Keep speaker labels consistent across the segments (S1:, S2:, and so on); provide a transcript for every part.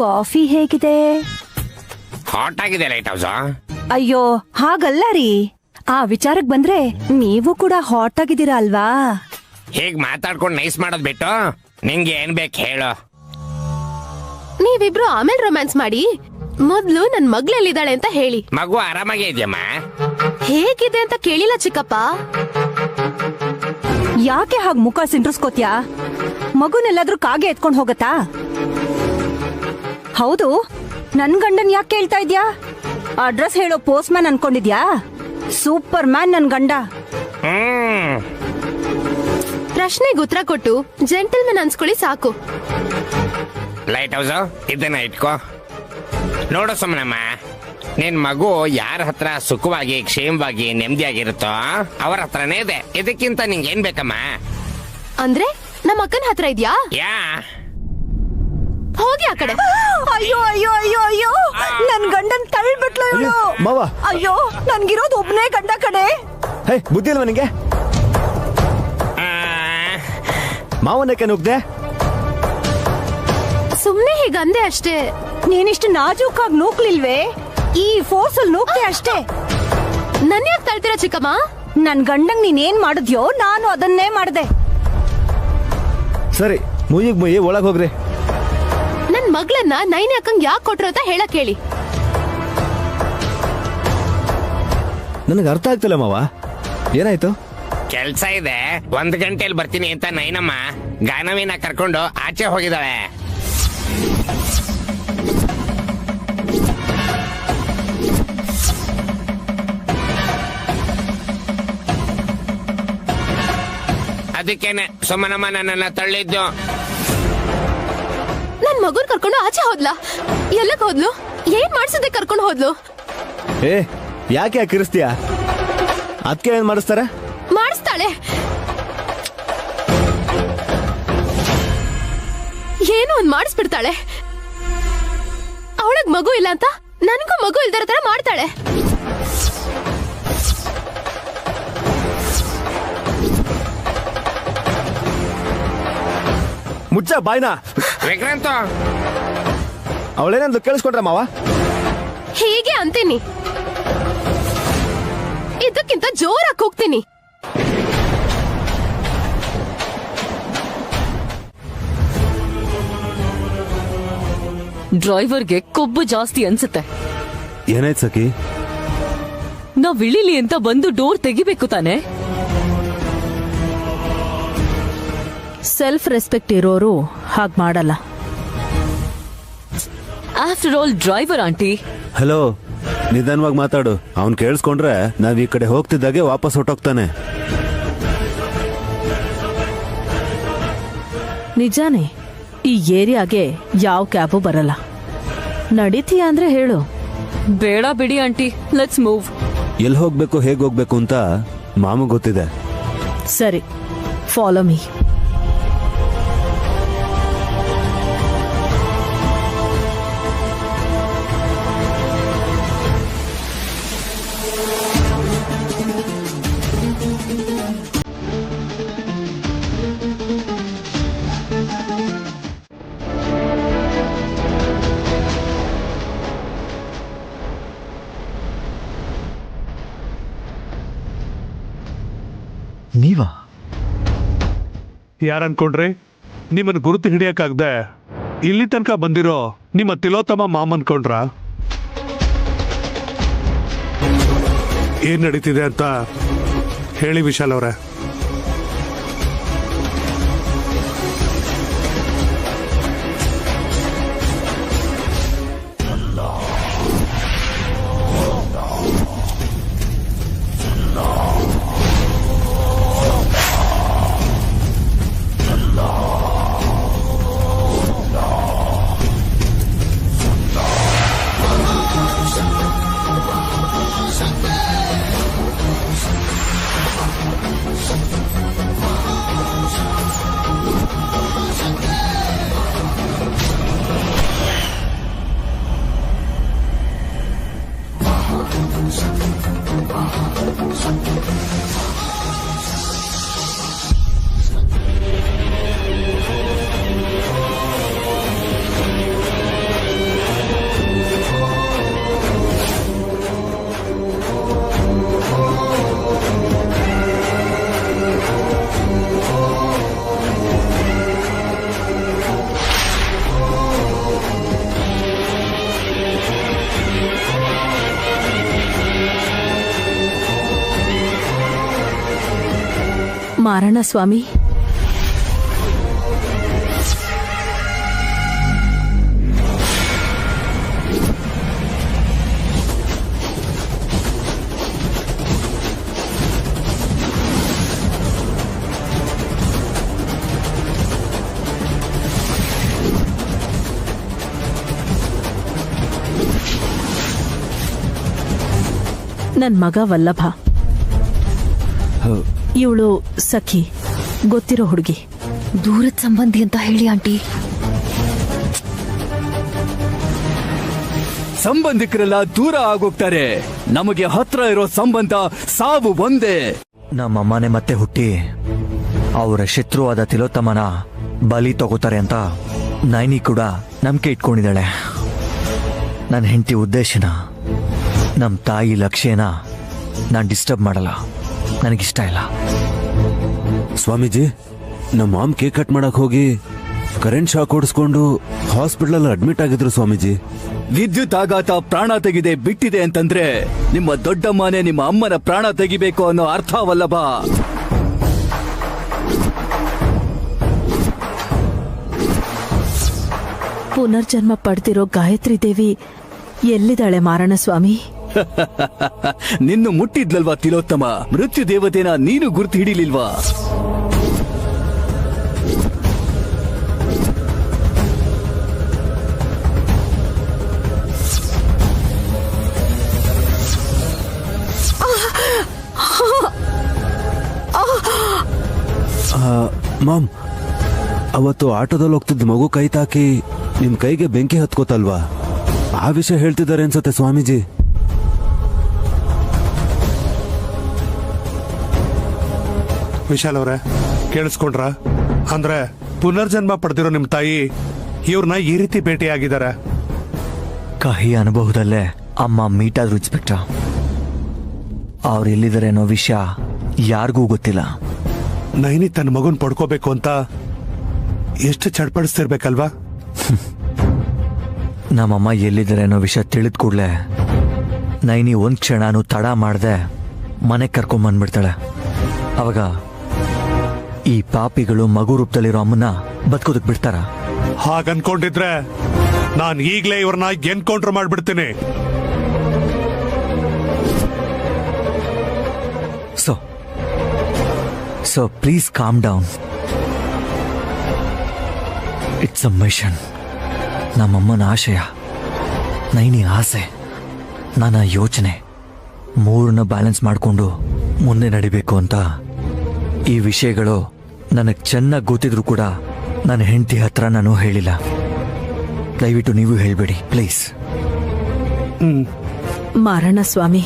S1: Coffee ಹೇಗಿದೆ?
S2: Hot ಆಗಿದೆ light house.
S1: ಅಯ್ಯೋ ಹಾಗಲ್ಲ ರೀ, ಆ ವಿಚಾರಕ್ ಬಂದ್ರೆ ನೀವು ಕೂಡ ಹಾಟ್ ಆಗಿದ್ದೀರಾ ಅಲ್ವಾ?
S2: ಹೀಗ್ ಮಾತಾಡ್ಕೊಂಡು ನೈಸ್ ಮಾಡೋದ್ ಬಿಟ್ಟು ನಿಂಗೆ ಏನ್ ಬೇಕು ಹೇಳು.
S3: ನೀವಿಬ್ರು ಆಮೇಲೆ ರೊಮ್ಯಾನ್ಸ್ ಮಾಡಿ, ಮೊದ್ಲು ನನ್ ಮಗ್ಳೆಲ್ಲಿದ್ದಾಳೆ ಅಂತ ಹೇಳಿ.
S2: ಮಗು ಆರಾಮಾಗೇ ಇದೆಯಮ್ಮ.
S3: ಹೇಗಿದೆ ಅಂತ ಕೇಳಿಲ್ಲ ಚಿಕ್ಕಪ್ಪ.
S1: ಯಾಕೆ ಹಾಗ್ ಮುಖ ಸಿಂಡ್ರಸ್ಕೋತ್ಯಾ? ಮಗುನೆಲ್ಲಾದ್ರೂ ಕಾಗೆ ಎತ್ಕೊಂಡ್ ಹೋಗತ್ತಾ? ಹೌದು, ನನ್ ಗಂಡನ್ ಯಾಕೆ ಕೇಳ್ತಾ ಇದ್ಯಾ? ಅಡ್ರೆಸ್ ಹೇಳೋ ಪೋಸ್ಟ್ ಮ್ಯಾನ್ ಅನ್ಕೊಂಡಿದ್ಯಾ? ಸೂಪರ್ ಮ್ಯಾನ್ ನನ್ ಗಂಡ.
S3: ಪ್ರಶ್ನೆಗೆ ಉತ್ತರ ಕೊಟ್ಟು ಜೆಂಟಲ್ಮನ್ ಅನ್ಸ್ಕೊಳ್ಳಿ ಸಾಕು.
S2: ಲೈಟ್ ಹೌಸ್ ಇದನ್ನ ಇಟ್ಕೋ. ನೋಡು ಸುಮ್ಮನಮ್ಮ, ನಿನ್ ಮಗು ಯಾರ ಹತ್ರ ಸುಖವಾಗಿ ಕ್ಷೇಮವಾಗಿ ನೆಮ್ಮದಿಯಾಗಿರುತ್ತೋ ಅವರ ಹತ್ರನೇ ಇದೆ. ಇದಕ್ಕಿಂತ ನಿಂಗೆ ಏನ್ ಬೇಕಮ್ಮ?
S3: ಅಂದ್ರೆ ನಮ್ಮ ಅಕ್ಕನ ಹತ್ರ ಇದ್ಯಾ?
S2: ಯಾ
S3: ಹೋಗಿ ಆ ಕಡೆ.
S1: ಅಯ್ಯೋ ಅಯ್ಯೋ ಅಯ್ಯೋ ಅಯ್ಯೋ, ನನ್ ಗಂಡನ್ ತಳ್ಬಿಟ್ಲು ಇವಳು.
S4: ಮಾವ,
S1: ಅಯ್ಯೋ, ನನ್ಗಿರೋದು ಒಬ್ನೇ ಗಂಡ ಕಡೆ.
S4: ಹೇ ಬುದ್ಧಿ ಇಲ್ವಾ ನಿಂಗೆ? ಮಾವನಕ್ಕೆ ನುಗ್ದೆ?
S3: ಸುಮ್ನೆ ಹೀಗಂದೆ ಅಷ್ಟೇ.
S1: ನೀನಿಷ್ಟು ನಾಜೂಕಾಗಿ ನೂಕ್ಲಿಲ್ವೇ? ಈ ಫೋರ್ಸ್ ಅಲ್ಲಿ ನೂಕ್ತೆ ಅಷ್ಟೇ.
S3: ನನ್ ಯಾಕೆ ತಳ್ತೀರಾ ಚಿಕ್ಕಮ್ಮ?
S1: ನನ್ ಗಂಡಂಗ್ ನೀನೇನ್ ಮಾಡಿದ್ಯೋ ನಾನು ಅದನ್ನೇ ಮಾಡ್ದೆ.
S4: ಸರಿ, ಮುಯ್ಯಿಗ್ ಮುಯ್ಯಿ ಒಳಗ್ ಹೋಗ್ರಿ.
S3: ನನ್ ಮಗಳನ್ನ ನೈನಿ ಅಕ್ಕಂಗ್ ಯಾಕೆ ಕೊಟ್ರು ಅಂತ ಹೇಳಕ್ ಹೇಳಿ.
S4: ನನಗೆ ಅರ್ಥ ಆಗ್ತಿಲ್ಲ ಮಾವ, ಏನಾಯ್ತು?
S2: ಕೆಲ್ಸ ಇದೆ, 1 ಗಂಟೆಯಲ್ಲಿ ಬರ್ತೀನಿ ಅಂತ ನೈನಮ್ಮ ಗಾನವಿನ ಕರ್ಕೊಂಡು ಆಚೆ ಹೋಗಿದ್ದಾಳೆ. ಅದಕ್ಕೇನೆ ಸುಮ್ಮನಮ್ಮ ನನ್ನನ್ನ ತಳ್ಳಿದ್ದು.
S3: ನನ್ ಮಗುನ್ ಕರ್ಕೊಂಡು ಆಚೆ ಹೋದ್ಲಾ? ಎಲ್ಲಕ್ ಹೋದ್ಲು? ಏನ್ ಮಾಡ್ಸದೆ ಕರ್ಕೊಂಡು ಹೋದ್ಲು?
S4: ಏ ಯಾಕೆ ಕಿರಿಸ್ತೀಯ? ಅದಕ್ಕೆ ಏನ್ ಮಾಡಿಸ್ತಾರೆ?
S3: ಮಾಡಿಸ್ತಾಳೆ. ಏನೋ ಒಂದ್ ಮಾಡಿಸ್ಬಿಡ್ತಾಳೆ. ಅವಳಗ್ ಮಗು ಇಲ್ಲ ಅಂತ ನನ್ಗೂ ಮಗು ಇಲ್ದರ ತರ ಮಾಡ್ತಾಳೆ.
S4: ಮುಚ್ಚ ಬಾಯ್ನ.
S2: ವಿಕ್ರಾಂತ,
S4: ಅವಳೇನಂದು ಕೇಳಿಸ್ಕೊಂಡ್ರ ಮಾವ?
S3: ಹೀಗೆ ಅಂತೀನಿ, ಇದಕ್ಕಿಂತ ಜೋರಾಗಿ ಕೂಗ್ತೀನಿ.
S5: ಡ್ರೈವರ್ಗೆ ಕೊಬ್ಬು ಜಾಸ್ತಿ ಅನ್ಸುತ್ತೆ.
S4: ಏನಾಯ್ತು ಸಖಿ?
S5: ನಾವ್ ಇಳಿಲಿ ಅಂತ ಬಂದು ಡೋರ್ ತೆಗಿಬೇಕು ತಾನೆ?
S1: ಸೆಲ್ಫ್ ರೆಸ್ಪೆಕ್ಟ್ ಇರೋರು ಹಾಗ್ ಮಾಡಲ್ಲ.
S5: After all driver aunty.
S4: Hello, ನಿಧಾನವಾಗಿ ಮಾತಾಡು. ಅವ್ನ್ ಕೇಳಿಸ್ಕೊಂಡ್ರೆ ನಾವ್ ಈ ಕಡೆ ಹೋಗ್ತಿದ್ದಾಗೆ ವಾಪಸ್ ಹೊಟ್ಟೋಗ್ತಾನೆ.
S1: ನಿಜಾನೇ, ಈ ಏರಿಯಾಗೆ ಯಾವ ಕ್ಯಾಬು ಬರಲ್ಲ. ನಡೀತೀಯ ಅಂದ್ರೆ ಹೇಳು.
S5: ಬೇಡ ಬಿಡಿ ಆಂಟಿ, ಲೆಟ್ಸ್ ಮೂವ್.
S4: ಎಲ್ಲಿ ಹೋಗ್ಬೇಕು ಹೇಗ್ ಹೋಗ್ಬೇಕು ಅಂತ ಮಾಮ ಗೊತ್ತಿದೆ.
S1: ಸರಿ, ಫಾಲೋ ಮೀ.
S4: ನೀವಾ?
S6: ಯಾರು ಅನ್ಕೊಂಡ್ರಿ? ನಿಮ್ಮನ್ನು ಗುರುತು ಹಿಡಿಯಕ್ಕಾಗ್ದೆ ಇಲ್ಲಿ ತನಕ ಬಂದಿರೋ ನಿಮ್ಮ ತಿಲೋತ್ತಮ ಮಾಮ ಅನ್ಕೊಂಡ್ರ? ಏನ್ ನಡೀತಿದೆ ಅಂತ ಹೇಳಿ ವಿಶಾಲ್ ಅವ್ರೆ.
S5: ಮಾರಣ ಸ್ವಾಮಿ. ನನ್ ಮಗ ವಲ್ಲಭ, ಇವಳು ಸಖಿ, ಗೊತ್ತಿರೋ ಹುಡುಗಿ.
S3: ದೂರದ ಸಂಬಂಧಿ ಅಂತ ಹೇಳಿ ಆಂಟಿ.
S7: ಸಂಬಂಧಿಕರೆಲ್ಲ ದೂರ ಆಗೋಗ್ತಾರೆ, ನಮಗೆ ಹತ್ರ ಇರೋ ಸಂಬಂಧ ಸಾವು ಒಂದೇ.
S8: ನಮ್ಮಮ್ಮನೆ ಮತ್ತೆ ಹುಟ್ಟಿ ಅವರ ಶತ್ರುವಾದ ತಿಲೋತ್ತಮನ ಬಲಿ ತಗೋತಾರೆ ಅಂತ ನೈನಿ ಕೂಡ ನಂಬಿಕೆ ಇಟ್ಕೊಂಡಿದ್ದಾಳೆ. ನನ್ನ ಹೆಂಡತಿ ಉದ್ದೇಶನ, ನಮ್ಮ ತಾಯಿ ಲಕ್ಷ್ಯನ ನಾನು ಡಿಸ್ಟರ್ಬ್ ಮಾಡಲ್ಲ, ನನಗಿಷ್ಟ ಇಲ್ಲ.
S4: ಸ್ವಾಮೀಜಿ, ನಮ್ಮ ಮಾಮ್ ಕೇಕ್ ಕಟ್ ಮಾಡಕ್ ಹೋಗಿ ಕರೆಂಟ್ ಶಾಕ್ ಹೊಡಿಸ್ಕೊಂಡು ಹಾಸ್ಪಿಟಲ್ ಅಡ್ಮಿಟ್ ಆಗಿದ್ರು ಸ್ವಾಮೀಜಿ.
S7: ವಿದ್ಯುತ್ ಆಘಾತ ಪ್ರಾಣ ತೆಗಿದೆ ಬಿಟ್ಟಿದೆ ಅಂತಂದ್ರೆ ನಿಮ್ಮ ದೊಡ್ಡಮ್ಮನೇ ನಿಮ್ಮ ಅಮ್ಮನ ಪ್ರಾಣ ತೆಗಿಬೇಕು ಅನ್ನೋ ಅರ್ಥವಲ್ಲಭ.
S5: ಪುನರ್ಜನ್ಮ ಪಡೆದಿರೋ ಗಾಯತ್ರಿ ದೇವಿ ಎಲ್ಲಿದ್ದಾಳೆ ಮಾರಣ ಸ್ವಾಮಿ?
S7: ನಿನ್ನು ಮುಟ್ಟಿದ್ಲಲ್ವಾ ತಿಲೋತ್ತಮ? ಮೃತ್ಯು ದೇವತೆನ ನೀನು ಗುರ್ತು ಹಿಡಿಲಿಲ್ವಾ?
S4: ಮಾಮ್, ಅವತ್ತು ಆಟೋದಲ್ಲಿ ಹೋಗ್ತಿದ್ದ ಮಗು ಕೈ ತಾಕಿ ನಿಮ್ ಕೈಗೆ ಬೆಂಕಿ ಹತ್ಕೋತಲ್ವಾ, ಆ ವಿಷಯ ಹೇಳ್ತಿದ್ದಾರೆ ಅನ್ಸತ್ತೆ ಸ್ವಾಮೀಜಿ.
S6: ವಿಶಾಲ್ ಅವರೇ, ಕೇಳಿಸ್ಕೊಂಡ್ರ? ಅಂದ್ರೆ ಪುನರ್ಜನ್ಮ ಪಡೆದಿರೋ ನಿಮ್ ತಾಯಿ ಇವ್ರನ್ನ ಈ ರೀತಿ ಭೇಟಿಯಾಗಿದ್ದಾರೆ.
S8: ಕಹಿ ಅನುಭವದಲ್ಲೇ ಅಮ್ಮ ಮೀಟಾದ್ರು ಇನ್ಸ್ಪೆಕ್ಟ್ರ. ಅವ್ರು ಎಲ್ಲಿದ್ದಾರೆ ಅನ್ನೋ ವಿಷಯ ಯಾರಿಗೂ ಗೊತ್ತಿಲ್ಲ.
S6: ನೈನಿ ತನ್ನ ಮಗುನ್ ಪಡ್ಕೋಬೇಕು ಅಂತ ಎಷ್ಟು ಚಡ್ಪಡಿಸ್ತಿರ್ಬೇಕಲ್ವಾ?
S8: ನಮ್ಮಮ್ಮ ಎಲ್ಲಿದ್ದಾರೆ ಅನ್ನೋ ವಿಷಯ ತಿಳಿದ ಕೂಡಲೇ ನೈನಿ ಒಂದ್ ಕ್ಷಣನೂ ತಡ ಮಾಡ್ದೆ ಮನೆಗೆ ಕರ್ಕೊಂಬಂದ್ಬಿಡ್ತಾಳೆ. ಅವಾಗ ಈ ಪಾಪಿಗಳು ಮಗು ರೂಪದಲ್ಲಿರೋ ಅಮ್ಮನ್ನ ಬದುಕೋದಕ್ ಬಿಡ್ತಾರ?
S6: ಹಾಗನ್ಕೊಂಡಿದ್ರೆ ನಾನ್ ಈಗ್ಲೇ ಇವ್ರನ್ನ ಎನ್ಕೌಂಟರ್ ಮಾಡ್ಬಿಡ್ತೀನಿ.
S8: So please calm down. It's a mission. ನಮ್ಮಮ್ಮನ ಆಶಯ, ನೈನಿ ಆಸೆ, ನನ್ನ ಯೋಚನೆ ಮೂರನ್ನ ಬ್ಯಾಲೆನ್ಸ್ ಮಾಡಿಕೊಂಡು ಮುಂದೆ ನಡಿಬೇಕು ಅಂತ. ಈ ವಿಷಯಗಳು ನನಗೆ ಚೆನ್ನಾಗಿ ಗೊತ್ತಿದ್ರು ಕೂಡ ನನ್ನ ಹೆಂಡತಿ ಹತ್ರ ನಾನು ಹೇಳಿಲ್ಲ. ದಯವಿಟ್ಟು ನೀವು ಹೇಳ್ಬೇಡಿ ಪ್ಲೀಸ್.
S5: ಮಾರಣ ಸ್ವಾಮಿ,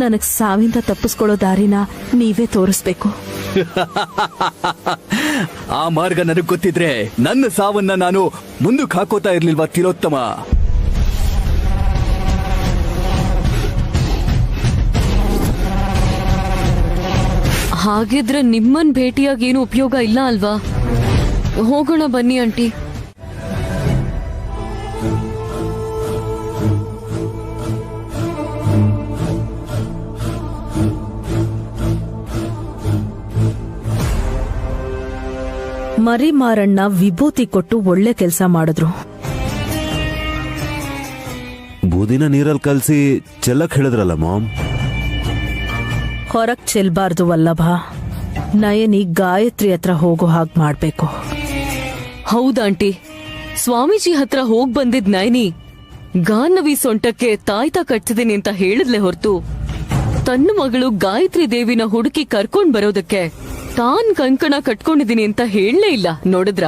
S5: ನನಗ್ ಸಾವಿಂದ ತಪ್ಪಿಸ್ಕೊಳ್ಳೋ ದಾರಿನ ನೀವೇ ತೋರಿಸ್ಬೇಕು.
S7: ಆ ಮಾರ್ಗ ನನಗ್ ಗೊತ್ತಿದ್ರೆ ನನ್ನ ಸಾವನ್ನ ನಾನು ಮುಂದಕ್ಕೆ ಹಾಕೋತಾ ಇರ್ಲಿಲ್ವಾ ತಿಲೋತ್ತಮ?
S5: ಹಾಗಿದ್ರೆ ನಿಮ್ಮನ್ ಭೇಟಿಯಾಗಿ ಏನು ಉಪಯೋಗ ಇಲ್ಲ ಅಲ್ವಾ? ಹೋಗೋಣ ಬನ್ನಿ ಆಂಟಿ. ಮರಿ ಮಾರಣ್ಣ ವಿಭೂತಿ ಕೊಟ್ಟು ಒಳ್ಳೆ ಕೆಲಸ ಮಾಡಿದ್ರು.
S4: ಬೂದಿನ ನೀರಲ್ಲಿ ಕಲ್ಸಿ ಚೆಲ್ಲಕ್ ಹೇಳಿದ್ರಲ್ಲ ಮಾಮ್.
S5: ಹೊರಗ್ ಚೆಲ್ಬಾರ್ದು ವಲ್ಲಭ. ನಯನಿ ಗಾಯತ್ರಿ ಹತ್ರ ಹೋಗೋ ಹಾಗೆ ಮಾಡ್ಬೇಕು. ಹೌದಾಂಟಿ, ಸ್ವಾಮೀಜಿ ಹತ್ರ ಹೋಗ್ ಬಂದಿದ್ ನಯನಿ ಗಾನ್ನವಿ ಸೊಂಟಕ್ಕೆ ತಾಯ್ತಾ ಕಟ್ತಿದ್ದೀನಿ ಅಂತ ಹೇಳಿದ್ಲೆ ಹೊರತು ತನ್ನ ಮಗಳು ಗಾಯತ್ರಿ ದೇವಿನ ಹುಡುಕಿ ಕರ್ಕೊಂಡ್ ಬರೋದಕ್ಕೆ ತಾನ್ ಕಂಕಣ ಕಟ್ಕೊಂಡಿದ್ದೀನಿ ಅಂತ ಹೇಳಲೇ ಇಲ್ಲ. ನೋಡಿದ್ರ?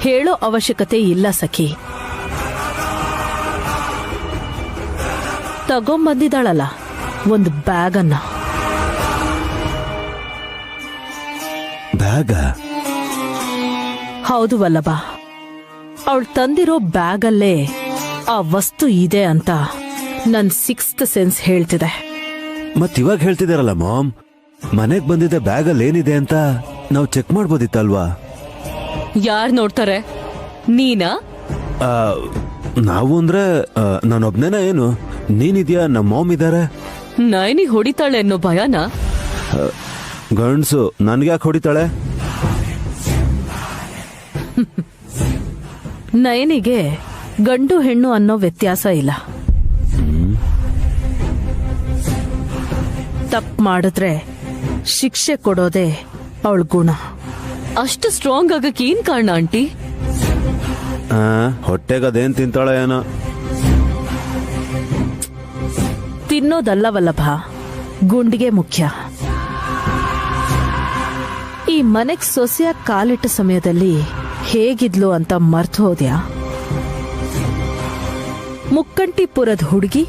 S5: ಹೇಳೋ ಅವಶ್ಯಕತೆ ಇಲ್ಲ ಸಖಿ. ತಗೊಂಬಂದಿದ್ದಾಳಲ್ಲ ಒಂದು ಬ್ಯಾಗನ್ನ.
S4: ಬ್ಯಾಗ?
S5: ಹೌದು ವಲ್ಲಭ, ಅವಳು ತಂದಿರೋ ಬ್ಯಾಗಲ್ಲೇ ಆ ವಸ್ತು ಇದೆ ಅಂತ ನನ್ ಸಿಕ್ಸ್ತ್ ಸೆನ್ಸ್ ಹೇಳ್ತಿದೆ.
S4: ಮತ್ ಇವಾಗ ಹೇಳ್ತಿದಾರಲ್ಲ ಮಾಮ್, ಮನೆಗ್ ಬಂದಿದ್ದ ಬ್ಯಾಗಲ್ಲಿ ಏನಿದೆ ಅಂತ ನಾವು ಚೆಕ್ ಮಾಡ್ಬೋದಿತ್ತಲ್ವಾ?
S5: ಯಾರ್ ನೋಡ್ತಾರೆ? ನೀನಾ?
S4: ನಾವು ಅಂದ್ರೆ ನಾನೊಬ್ನೇನ ಏನು? ನೀನಿದ್ಯಾ, ನಮ್ಮ ಮಾಮ್ ಇದಾರೆ.
S5: ನಯನಿ ಹೊಡಿತಾಳೆ ಅನ್ನೋ ಭಯನ?
S4: ಗಂಡ್ಸು ನನ್ಗ್ಯಾಕೆ ಹೊಡಿತಾಳೆ?
S5: ನಯನಿಗೆ ಗಂಡು ಹೆಣ್ಣು ಅನ್ನೋ ವ್ಯತ್ಯಾಸ ಇಲ್ಲ. ತಪ್ಪು ಮಾಡಿದ್ರೆ ಶಿಕ್ಷೆ ಕೊಡೋದೇ ಅವಳ ಗುಣ. ಅಷ್ಟು ಸ್ಟ್ರಾಂಗ್ ಆಗಕ್ಕೆ ಏನ್ ಕಾರಣ ಆಂಟಿ?
S4: ಹೊಟ್ಟೆಗದೇನ್ ತಿಂತಾಳೆ ಏನೋ.
S5: ತಿನ್ನೋದಲ್ಲ ವಲ್ಲಭ, ಗುಂಡಿಗೆ ಮುಖ್ಯ. ಈ ಮನೆಗ್ ಸೊಸೆಯಾಗಿ ಕಾಲಿಟ್ಟ ಸಮಯದಲ್ಲಿ ಹೇಗಿದ್ಲು ಅಂತ ಮರ್ತು ಹೋದ್ಯಾ? ಮುಕ್ಕಂಟಿಪುರದ ಹುಡುಗಿ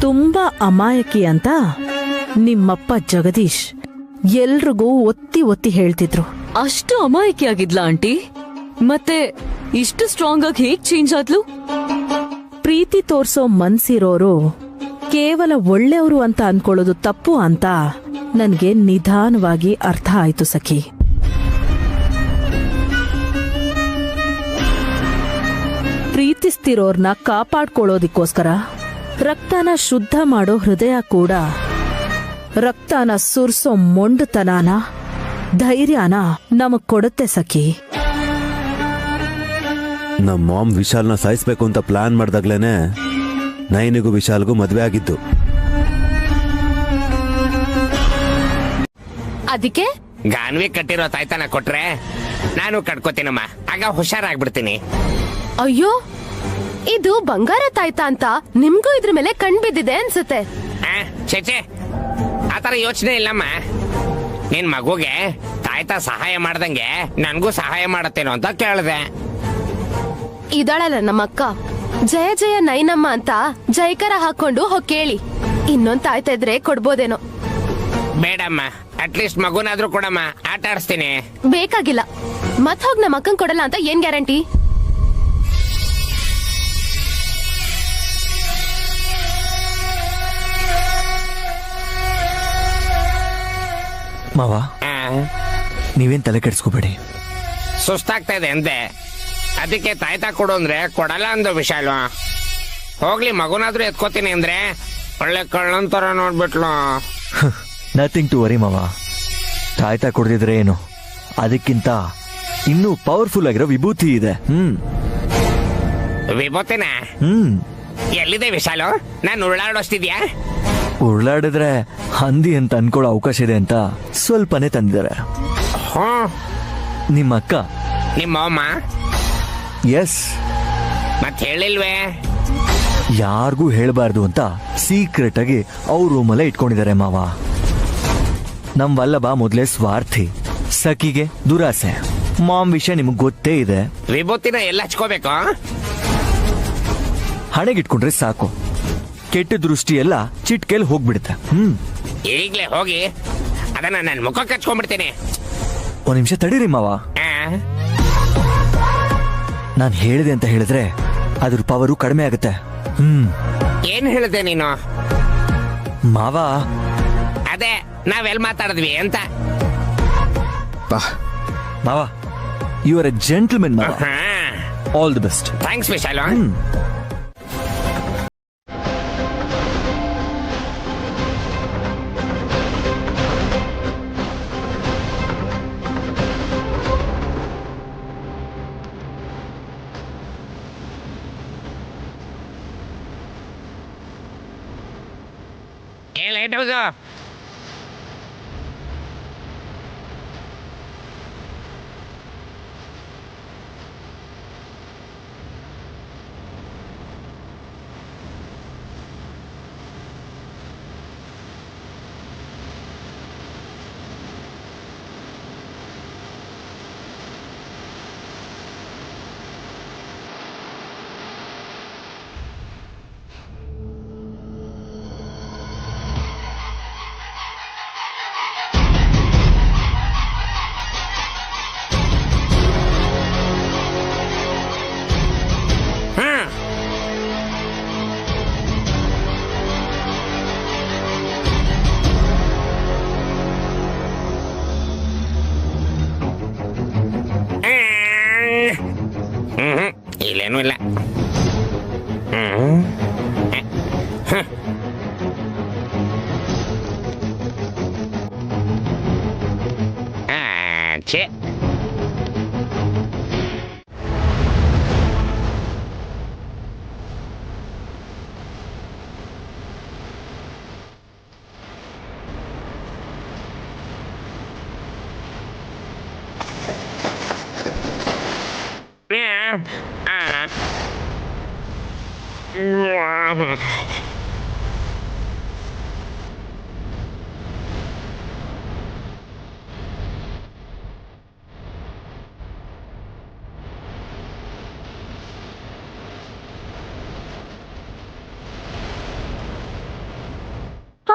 S5: ತುಂಬಾ ಅಮಾಯಕಿ ಅಂತ ನಿಮ್ಮಪ್ಪ ಜಗದೀಶ್ ಎಲ್ರಿಗೂ ಒತ್ತಿ ಒತ್ತಿ ಹೇಳ್ತಿದ್ರು. ಅಷ್ಟು ಅಮಾಯಕಿ ಆಗಿದ್ಲಾ ಆಂಟಿ? ಮತ್ತೆ ಇಷ್ಟು ಸ್ಟ್ರಾಂಗ್ ಆಗಿ ಹೇಗ್ ಚೇಂಜ್ ಆದ್ಲು? ಪ್ರೀತಿ ತೋರ್ಸೋ ಮನ್ಸಿರೋರು ಕೇವಲ ಒಳ್ಳೆಯವರು ಅಂತ ಅನ್ಕೊಳ್ಳೋದು ತಪ್ಪು ಅಂತ ನನ್ಗೆ ನಿಧಾನವಾಗಿ ಅರ್ಥ ಆಯ್ತು ಸಖಿ. ಪ್ರೀತಿಸ್ತಿರೋರ್ನ ಕಾಪಾಡ್ಕೊಳ್ಳೋದಿಕ್ಕೋಸ್ಕರ ರಕ್ತನ ಶುದ್ಧ ಮಾಡೋ ಹೃದಯ ಕೂಡ ರಕ್ತನ ಸುರ್ಸೋ ಮೊಂಡುತನನ, ಧೈರ್ಯನ ನಮಗ್ ಕೊಡುತ್ತೆ ಸಖಿ.
S4: ನಮ್ಮ ಮಾಮ್ ವಿಶಾಲ್ನ ಸಾಯಿಸ್ಬೇಕು ಅಂತ ಪ್ಲಾನ್ ಮಾಡ್ದಾಗ್ಲೇನೆ ನಯನಿಗೂ ವಿಶಾಲ್ಗೂ ಮದ್ವೆ ಆಗಿದ್ದು.
S3: ಅದಕ್ಕೆ
S2: ಗಾನ್ವಿ ಕಟ್ಟಿರೋ ತಾಯ್ತನ ಕೊಟ್ರೆ ನಾನು ಕಟ್ಕೋತೀನಮ್ಮ, ಆಗ ಹುಷಾರಾಗ್ಬಿಡ್ತೀನಿ.
S3: ಅಯ್ಯೋ, ಇದು ಬಂಗಾರ ತಾಯ್ತ ಅಂತ ನಿಮ್ಗೂ ಇದ್ರ ಮೇಲೆ ಕಣ್ ಬಿದ್ದಿದೆ ಅನ್ಸುತ್ತೆ.
S2: ಚೇಚೆ, ಆತರ ಯೋಚನೆ ಇಲ್ಲಮ್ಮ. ನಿನ್ ಮಗುಗೆ ತಾಯ್ತ ಸಹಾಯ ಮಾಡ್ದಂಗೆ ನನ್ಗೂ ಸಹಾಯ ಮಾಡತ್ತೇನೋ ಅಂತ ಕೇಳ್ದೆ.
S3: ಇದಾಳಲ್ಲ ನಮ್ಮಕ್ಕ, ಜಯ ಜಯ ನೈನಮ್ಮ ಅಂತ ಜೈಕರ ಹಾಕೊಂಡು ಕೇಳಿ. ಇನ್ನೊಂದ್ ತಾಯ್ತ ಇದ್ರೆ ಕೊಡ್ಬೋದೇನೋ.
S2: ಬೇಡಮ್ಮ, ಅಟ್ಲೀಸ್ಟ್ ಮಗುನಾದ್ರೂ ಕೊಡಮ್ಮ, ಆಟ ಆಡಿಸ್ತೀನಿ.
S3: ಬೇಕಾಗಿಲ್ಲ. ಮತ್ ಹೋಗ್ ನಮ್ಮ ಅಕ್ಕನ್ ಕೊಡಲ್ಲ ಅಂತ ಏನ್ ಗ್ಯಾರಂಟಿ?
S8: ಮಾವ, ನೀವೇನ್ ತಲೆ ಕೆಡಿಸ್ಕೋಬೇಡಿ.
S2: ಸುಸ್ತಾಗ್ತಾ ಇದೆ ಅಂತೆ, ಅದಕ್ಕೆ ತಾಯ್ತ ಕೊಡು ಅಂದ್ರೆ ಕೊಡಲ್ಲ ಅಂದು ವಿಶಾಲು. ಹೋಗ್ಲಿ, ಮಗುನಾದ್ರೂ ಎತ್ಕೋತೀನಿ ಅಂದ್ರೆ ಒಳ್ಳೆ ಕಳ್ಳಂತರ ನೋಡ್ಬಿಟ್ಲು.
S8: ನಥಿಂಗ್ ಟು ವರಿ ಮಾವ. ತಾಯ್ತ ಕೊಡ್ದಿದ್ರೆ ಏನು, ಅದಕ್ಕಿಂತ ಇನ್ನೂ ಪವರ್ಫುಲ್ ಆಗಿರೋ ವಿಭೂತಿ ಇದೆ.
S2: ವಿಭೂತಿನ ಎಲ್ಲಿದೆ ವಿಶಾಲು? ನಾನು ಉಳ್ಳಾಡೋಷ್ಟಿದ್ಯಾ?
S8: ಉರುಳಾಡಿದ್ರೆ ಹಂದಿ ಅಂತ ಅನ್ಕೊಳ್ಳೋ ಅವಕಾಶ ಇದೆ ಅಂತ ಸ್ವಲ್ಪನೇ ತಂದಿದ್ದಾರೆ. ನಿಮ್ಮ ಅಕ್ಕ,
S2: ನಿಮ್ಮ ಅಮ್ಮ
S8: ಎಸ್,
S2: ಮತ್ ಹೇಳಿಲ್ವೇ?
S8: ಯಾರಿಗೂ ಹೇಳಬಾರ್ದು ಅಂತ ಸೀಕ್ರೆಟ್ ಆಗಿ ಅವ್ರ ರೂಮಲ್ಲೇ ಇಟ್ಕೊಂಡಿದ್ದಾರೆ ಮಾವ. ನಮ್ ವಲ್ಲಭ ಮೊದ್ಲೇ ಸ್ವಾರ್ಥಿ, ಸಖಿಗೆ ದುರಾಸೆ. ಮಾಮ್ ವಿಷಯ ನಿಮಗ್ ಗೊತ್ತೇ ಇದೆ.
S2: ವಿಭೂತಿನ ಎಲ್ಲ ಹಚ್ಕೋಬೇಕು?
S8: ಹಣೆಗಿಟ್ಕೊಂಡ್ರೆ ಸಾಕು, ಕೆಟ್ಟ ದೃಷ್ಟಿ ಎಲ್ಲ ಚಿಟ್ಕೆಲ್ ಹೋಗ್ಬಿಡುತ್ತೆ.
S2: ಈಗ್ಲೇ ಹೋಗಿ ಅದನ್ನ ನನ್ ಮುಖಕ್ಕೆ ಹಚ್ಕೊಂಡ್ಬಿಡ್ತೀನಿ.
S8: ಒಂದ್ ನಿಮಿಷ ತಡೀರಿ ಮಾವ. ನಾನ್ ಹೇಳಿದೆ ಅಂತ ಹೇಳಿದ್ರೆ ಅದ್ರ ಪವರು ಕಡಿಮೆ ಆಗುತ್ತೆ.
S2: ಏನ್ ಹೇಳಿದೆ ನೀನು?
S8: ಮಾವ,
S2: ಅದೇ ನಾವೆಲ್ ಮಾತಾಡಿದ್ವಿ ಅಂತ.
S8: ಮಾವ, ಯು ಆರ್ ಎ ಜೆಂಟಲ್ಮೆನ್ ಮಾವ. All the best.
S2: Thanks Vishal. Late ಹೌದು. ಇಲ್ಲೇನೂ ಇಲ್ಲ.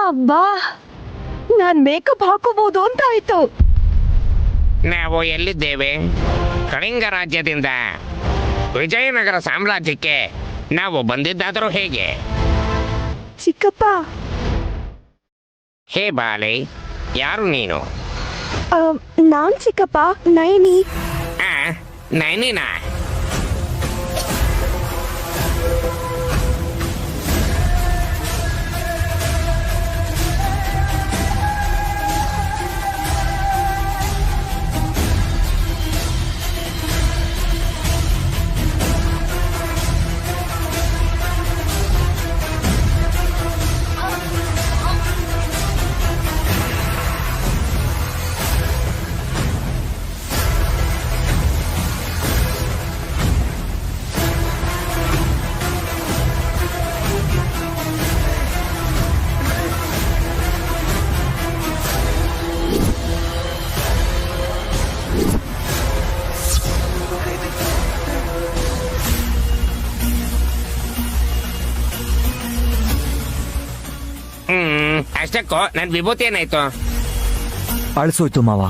S1: ಅಬ್ಬಾ ನಾನ್ ಮೇಕಪ್ ಹಾಕೋಬಹುದು ಅಂತ ಆಯ್ತು.
S2: ನಾವು ಎಲ್ಲಿದ್ದೇವೆ? ಕಳಿಂಗ ರಾಜ್ಯದಿಂದ ವಿಜಯನಗರ ಸಾಮ್ರಾಜ್ಯಕ್ಕೆ ನಾವು ಬಂದಿದ್ದಾದರೂ ಹೇಗೆ?
S1: ಚಿಕ್ಕಪ್ಪ,
S2: ಹೇ ಬಾಲೆ, ಯಾರು ನೀನು?
S1: ನಾನ್ ಚಿಕ್ಕಪ್ಪ, ನೈನಿ.
S2: ನೈನಿನಾ? ಅಷ್ಟಕ್ಕೂ ನನ್ ವಿಭೂತಿ ಏನಾಯ್ತು?
S8: ಅಳಿಸೋಯ್ತು ಮಾವ.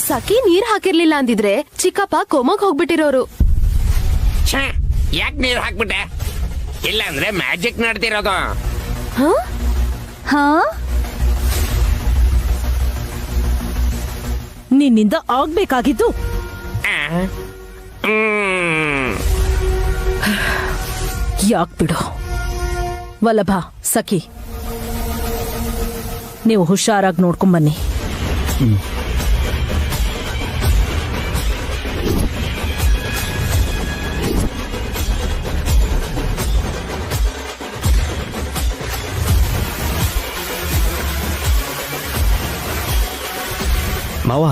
S3: ಸಖಿ ನೀರ್ ಹಾಕಿರ್ಲಿಲ್ಲ ಅಂದಿದ್ರೆ ಚಿಕ್ಕಪ್ಪ ಕೋಮಕ್ ಹೋಗ್ಬಿಟ್ಟಿರೋರು.
S2: ಯಾಕೆ ನೀರು ಹಾಕ್ಬಿಟ್ಟೆ? ಇಲ್ಲ ಅಂದ್ರೆ ಮ್ಯಾಜಿಕ್ ನಡ್ತಿರೋದು.
S1: ಹಾ, ನಿನ್ನಿಂದ ಆಗ್ಬೇಕಾಗಿದ್ದು ಯಾಕ್ ಬಿಡು. ವಲ್ಲಭ, ಸಖಿ, ನೀವು ಹುಷಾರಾಗಿ ನೋಡ್ಕೊಂಬನ್ನಿ.
S7: ಮಾವ,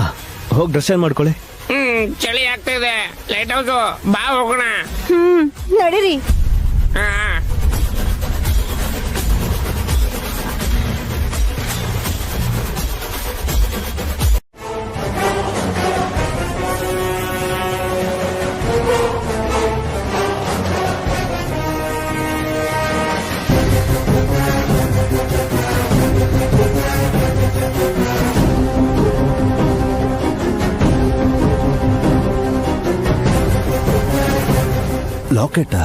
S7: ಹೋಗಿ ಡ್ರೆಸ್ ಚೇಂಜ್ ಮಾಡ್ಕೊಳ್ಳಿ.
S2: ಚಳಿ ಆಗ್ತಿದೆ. ಲೈಟ್ ಹೌಸು, ಬಾ ಹೋಗೋಣ.
S1: ನಡೀರಿ.
S4: ಲಾಕೆಟಾ?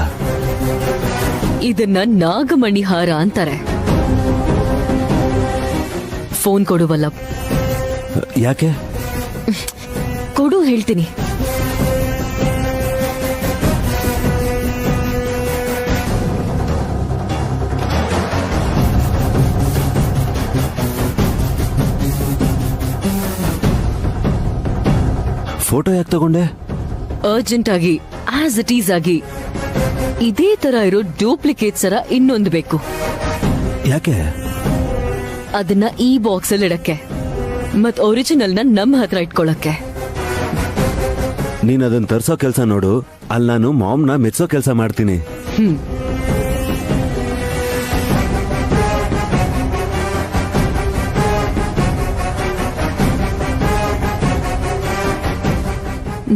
S5: ಇದನ್ನ ನಾಗಮಣಿ ಹಾರ ಅಂತಾರೆ. ಫೋನ್ ಕೊಡು ವಲ್ಲಭ್.
S4: ಯಾಕೆ?
S5: ಕೊಡು, ಹೇಳ್ತೀನಿ.
S4: ಫೋಟೋ ಯಾಕೆ ತಗೊಂಡೆ?
S5: ಅರ್ಜೆಂಟ್ ಆಗಿ, ಆಸ್ ಇಟ್ ಈಸ್ ಆಗಿ ಇದೇ ತರ ಇರೋ ಡೂಪ್ಲಿಕೇಟ್ ಸರ ಇನ್ನೊಂದು ಬೇಕು.
S4: ಯಾಕೆ?
S5: ಅದನ್ನ ಈ ಬಾಕ್ಸ್ ಅಲ್ಲಿ ಇಡಕ್ಕೆ ಮತ್ ಒರಿಜಿನಲ್ ನ ನಮ್ಮ ಹತ್ರ ಇಟ್ಕೊಳಕ್ಕೆ.
S4: ನೀನ್ ಅದನ್ನ ತರ್ಸೋ ಕೆಲ್ಸ ನೋಡು, ಅಲ್ಲಿ ನಾನು ಮಾಮ್ನ ಮೆಚ್ಚೋ ಕೆಲ್ಸ ಮಾಡ್ತೀನಿ.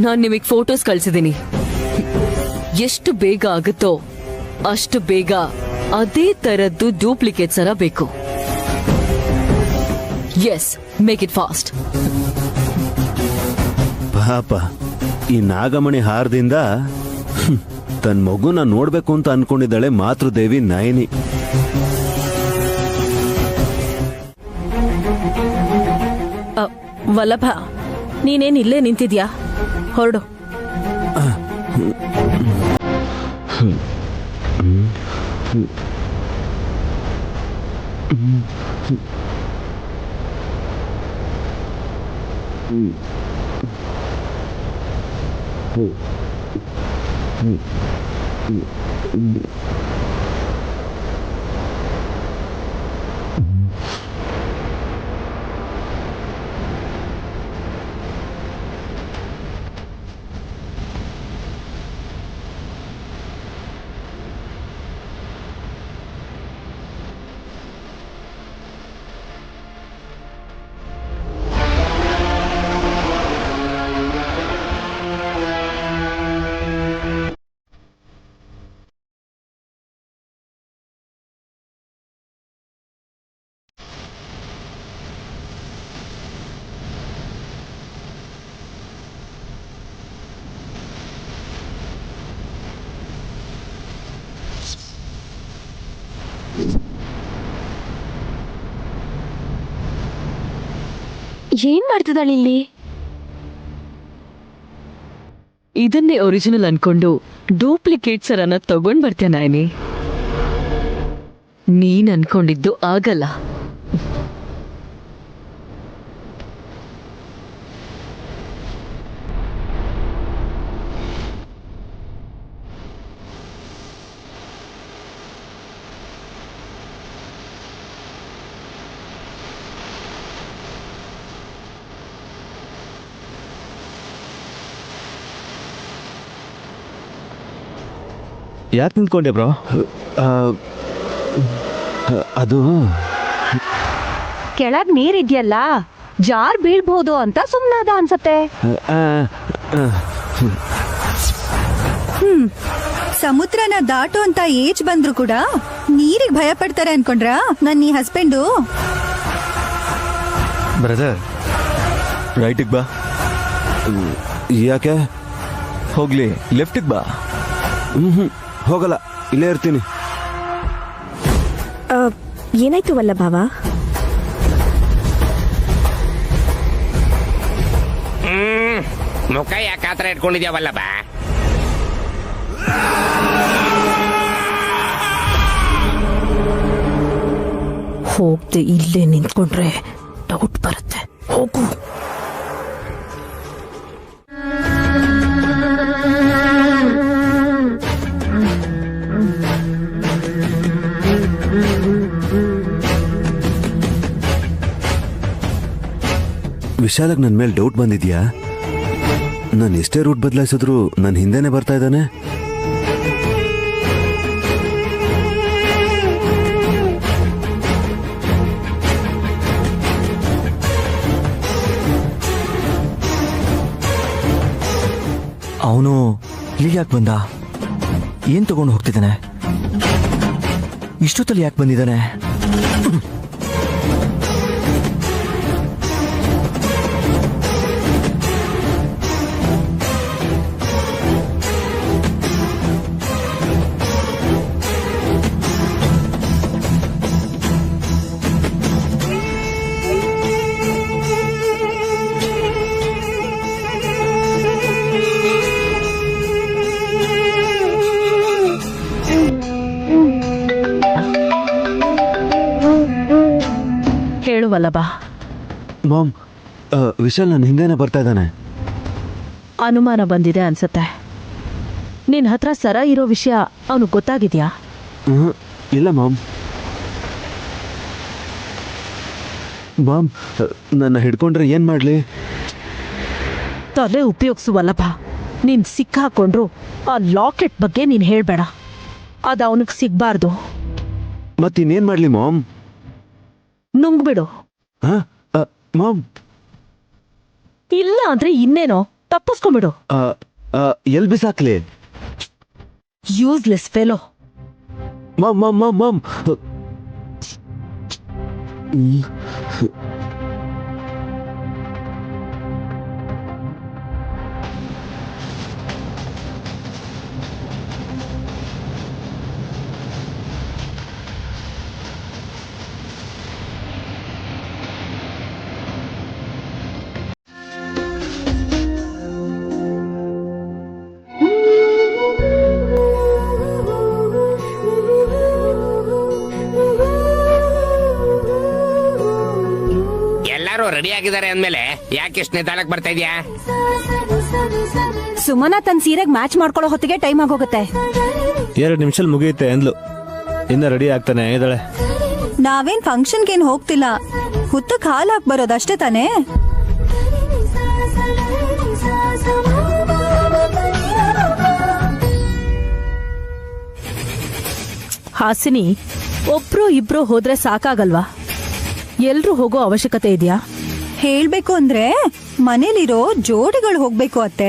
S5: ನಾನ್ ನಿಮಗ್ ಫೋಟೋಸ್ ಕಳ್ಸಿದೀನಿ. ಎಷ್ಟು ಬೇಗ ಆಗುತ್ತೋ ಅಷ್ಟು ಬೇಗ ಅದೇ ತರದ್ದು ಡೂಪ್ಲಿಕೇಟ್ ಸರ ಬೇಕು. Yes, make it fast.
S4: ಪಾಪ, ಈ ನಾಗಮಣಿ ಹಾರದಿಂದ ತನ್ನ ಮಗುನ ನೋಡ್ಬೇಕು ಅಂತ ಅನ್ಕೊಂಡಿದ್ದಾಳೆ ಮಾತೃದೇವಿ ನಯನಿ.
S1: ವಲ್ಲಭ, ನೀನೇನ್ ಇಲ್ಲೇ ನಿಂತಿದ್ಯಾ? ಹೊರಡು.
S3: ಏನ್ ಮಾಡ್ತಿದ್ದಾಳೆ ಇಲ್ಲಿ?
S5: ಇದನ್ನೇ ಒರಿಜಿನಲ್ ಅನ್ಕೊಂಡು ಡೂಪ್ಲಿಕೇಟ್ ಸರನ್ನ ತಗೊಂಡ್ ಬರ್ತೀಯ ನಯನಿ. ನೀನ್ ಅನ್ಕೊಂಡಿದ್ದು ಆಗಲ್ಲ.
S4: ಯಾಕೆ ನಿಂತ್ಕೊಂಡೆ ಬ್ರೋ? ಅದು
S1: ಕೆಳಗ್ ನೀರಿದ್ಯಲ್ಲ, ಜಾರ್ ಬೀಳ್ಬಹುದು ಅಂತ ಸುಮ್ನಾದ ಅನ್ಸತ್ತೆ.
S9: ಸಮುದ್ರನ ದಾಟು ಅಂತ ಏಜ್ ಬಂದ್ರು ಕೂಡ ನೀರಿಗೆ ಭಯ ಪಡ್ತಾರೆ ಅನ್ಕೊಂಡ್ರ ನನ್ನ ಈ ಹಸ್ಬೆಂಡು?
S8: ಬ್ರದರ್, ರೈಟಿಗೆ ಬಾ.
S4: ಯಾಕೆ?
S8: ಹೋಗ್ಲಿ, ಲೆಫ್ಟಿಗೆ ಬಾ.
S4: ಹೋಗಲ್ಲ, ಇಲ್ಲೇ ಇರ್ತೀನಿ.
S1: ಏನಾಯ್ತು ವಲ್ಲಭಾವ?
S2: ಮುಖ ಯಾಕೆ ಆತರ ಇಟ್ಕೊಂಡಿದ್ಯಾವಲ್ಲ ಬಾ?
S1: ಹೋಗ್ದೆ ಇಲ್ಲೇ ನಿಂತ್ಕೊಂಡ್ರೆ ಡೌಟ್ ಬರುತ್ತೆ. ಹೋಗು.
S4: ವಿಶಾಲಗ್ ನನ್ ಮೇಲೆ ಡೌಟ್ ಬಂದಿದ್ಯಾ? ನಾನು ಎಷ್ಟೇ ರೂಟ್ ಬದಲಾಯಿಸಿದ್ರು ನನ್ನ ಹಿಂದೆನೆ ಬರ್ತಾ ಇದ್ದಾನೆ.
S8: ಅವನು ಇಲ್ಲಿಗೆ ಯಾಕೆ ಬಂದ? ಏನ್ ತಗೊಂಡು ಹೋಗ್ತಿದ್ದಾನೆ? ಇಷ್ಟೊತ್ತಲ್ಲಿ ಯಾಕೆ ಬಂದಿದ್ದಾನೆ?
S5: ಹೇಳು ವಲ್ಲಭ.
S4: ಮಾಮ್, ವಿಶಾಲ್ ನನ್ನ ಹಿಂದೆನೆ ಬರ್ತಾ ಇದ್ದಾನೆ.
S5: ಅನುಮಾನ ಬಂದಿದೆ ಅನ್ಸತ್ತೆ. ನಿನ್ ಹತ್ರ ಸರ ಇರೋ ವಿಷಯ ಅವನು ಗೊತ್ತಾಗಿದ್ಯಾ?
S4: ಇಲ್ಲ ಮಾಮ್. ಮಾಮ್, ನನ್ನ ಹಿಡ್ಕೊಂಡ್ರೆ ಏನ್ ಮಾಡ್ಲಿ?
S5: ತಲೆ ಉಪಯೋಗಿಸು ವಲ್ಲಭ. ನೀನ್ ಸಿಕ್ಕಾಕೊಂಡ್ರು ಆ ಲಾಕೆಟ್ ಬಗ್ಗೆ ನೀನ್ ಹೇಳ್ಬೇಡ. ಅದು ಅವನಿಗೆ ಸಿಗ್ಬಾರ್ದು.
S4: ಮತ್ತಿನ್ನೇನ್ ಮಾಡ್ಲಿ ಮಾಮ್?
S5: ನುಂಗ್ಬಿಡು.
S4: ಮಾಮ್,
S5: ಇಲ್ಲ ಅಂದ್ರೆ ಇನ್ನೇನೋ ತಪ್ಪಿಸ್ಕೊಂಬಿಡು.
S4: ಎಲ್ ಬಿಸಾಕ್ಲಿ?
S5: Useless fellow.
S4: Ma'am ma'am ma'am ma'am.
S2: Ready ಆಗಿದ್ದಾರೆ ಅಂದ್ಮೇಲೆ ಯಾಕೆ ಇಷ್ಟು ನಿಧಾನಕ್ಕೆ ಬರ್ತಾ ಇದ್ಯಾ?
S1: ಸುಮನ ತನ್ನ ಸೀರೆಗೆ ಮ್ಯಾಚ್ ಮಾಡ್ಕೊಳ್ಳೋ ಹೊತ್ತಿಗೆ ಟೈಮ್ ಆಗೋಗುತ್ತೆ.
S10: 2 ನಿಮಿಷದಲ್ಲಿ ಮುಗಿಯುತ್ತೆ ಅಂದ್ಲು. ಇನ್ನ ರೆಡಿ ಆಗ್ತಾನೆ ಇದ್ದಾಳೆ.
S9: ನಾವೇನ್ ಫಂಕ್ಷನ್ಗೇನ್ ಹೋಗ್ತಿಲ್ಲ, ಹುತ್ತಕ್ ಹಾಲ್ ಹಾಕ್ ಬರೋದಷ್ಟೇ ತಾನೇ.
S5: ಹಾಸಿನಿ, ಒಬ್ರು ಇಬ್ರು ಹೋದ್ರೆ ಸಾಕಾಗಲ್ವಾ? ಎಲ್ರೂ ಹೋಗೋ ಅವಶ್ಯಕತೆ ಇದೆಯಾ?
S9: ಹೇಳ್ಬೇಕು ಅಂದ್ರೆ ಮನೇಲಿರೋ ಜೋಡಿಗಳು ಹೋಗ್ಬೇಕು ಅತ್ತೆ.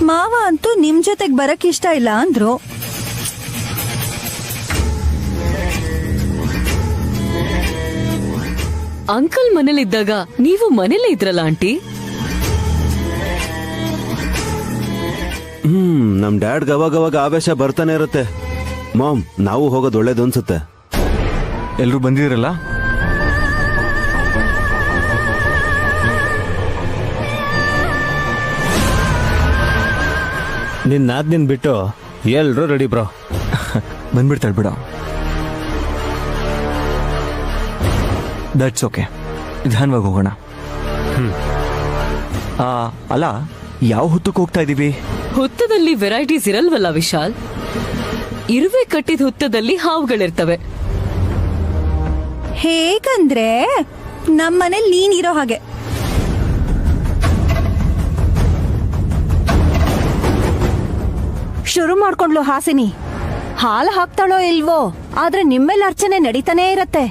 S9: ಮಾವ ಅಂತೂ ನಿಮ್ ಜೊತೆಗ್ ಬರಕ್ ಇಷ್ಟ ಇಲ್ಲ ಅಂದ್ರು.
S5: ಅಂಕಲ್ ಮನೇಲಿದ್ದಾಗ ನೀವು ಮನೇಲೇ ಇದ್ರಲ್ಲ ಆಂಟಿ?
S4: ನಮ್ ಡ್ಯಾಡ್ಗೆ ಅವಾಗವಾಗ ಆವೇಶ ಬರ್ತಾನೆ ಇರುತ್ತೆ. ಮಾಮ್, ನಾವು ಹೋಗೋದು ಒಳ್ಳೇದು ಅನ್ಸುತ್ತೆ.
S8: ಎಲ್ರು ಬಂದಿದ್ರಲ್ಲ?
S10: ನಿನ್ನ ನಾದ್ನಿನ್ ಬಿಟ್ಟು ಎಲ್ರೂ ರೆಡಿ ಬ್ರೋ.
S8: ಬಂದ್ಬಿಡ್ತಾಳೆ ಬಿಡ. ದಟ್ಸ್ ಓಕೆ, ನಿಧಾನವಾಗಿ ಹೋಗೋಣ. ಅಲ್ಲ, ಯಾವ ಹೊತ್ತಕ್ಕೆ ಹೋಗ್ತಾ ಇದೀವಿ?
S5: ಹುತ್ತದಲ್ಲಿ ವೆರೈಟೀಸ್ ಇರಲ್ವಲ್ಲ ವಿಶಾಲ್. ಇರುವೆ ಕಟ್ಟಿದ ಹುತ್ತದಲ್ಲಿ ಹಾವುಗಳಿರ್ತವೆ.
S9: ಹೇಗಂದ್ರೆ ನಮ್ಮನೇಲಿ ನೀನಿರೋ ಹಾಗೆ.
S1: ಶುರು ಮಾಡ್ಕೊಂಡ್ಲು ಹಾಸಿನಿ. ಹಾಲು ಹಾಕ್ತಾಳೋ ಇಲ್ವೋ, ಆದ್ರೆ ನಿಮ್ಮೇಲೆ ಅರ್ಚನೆ ನಡೀತಾನೇ ಇರತ್ತೆ.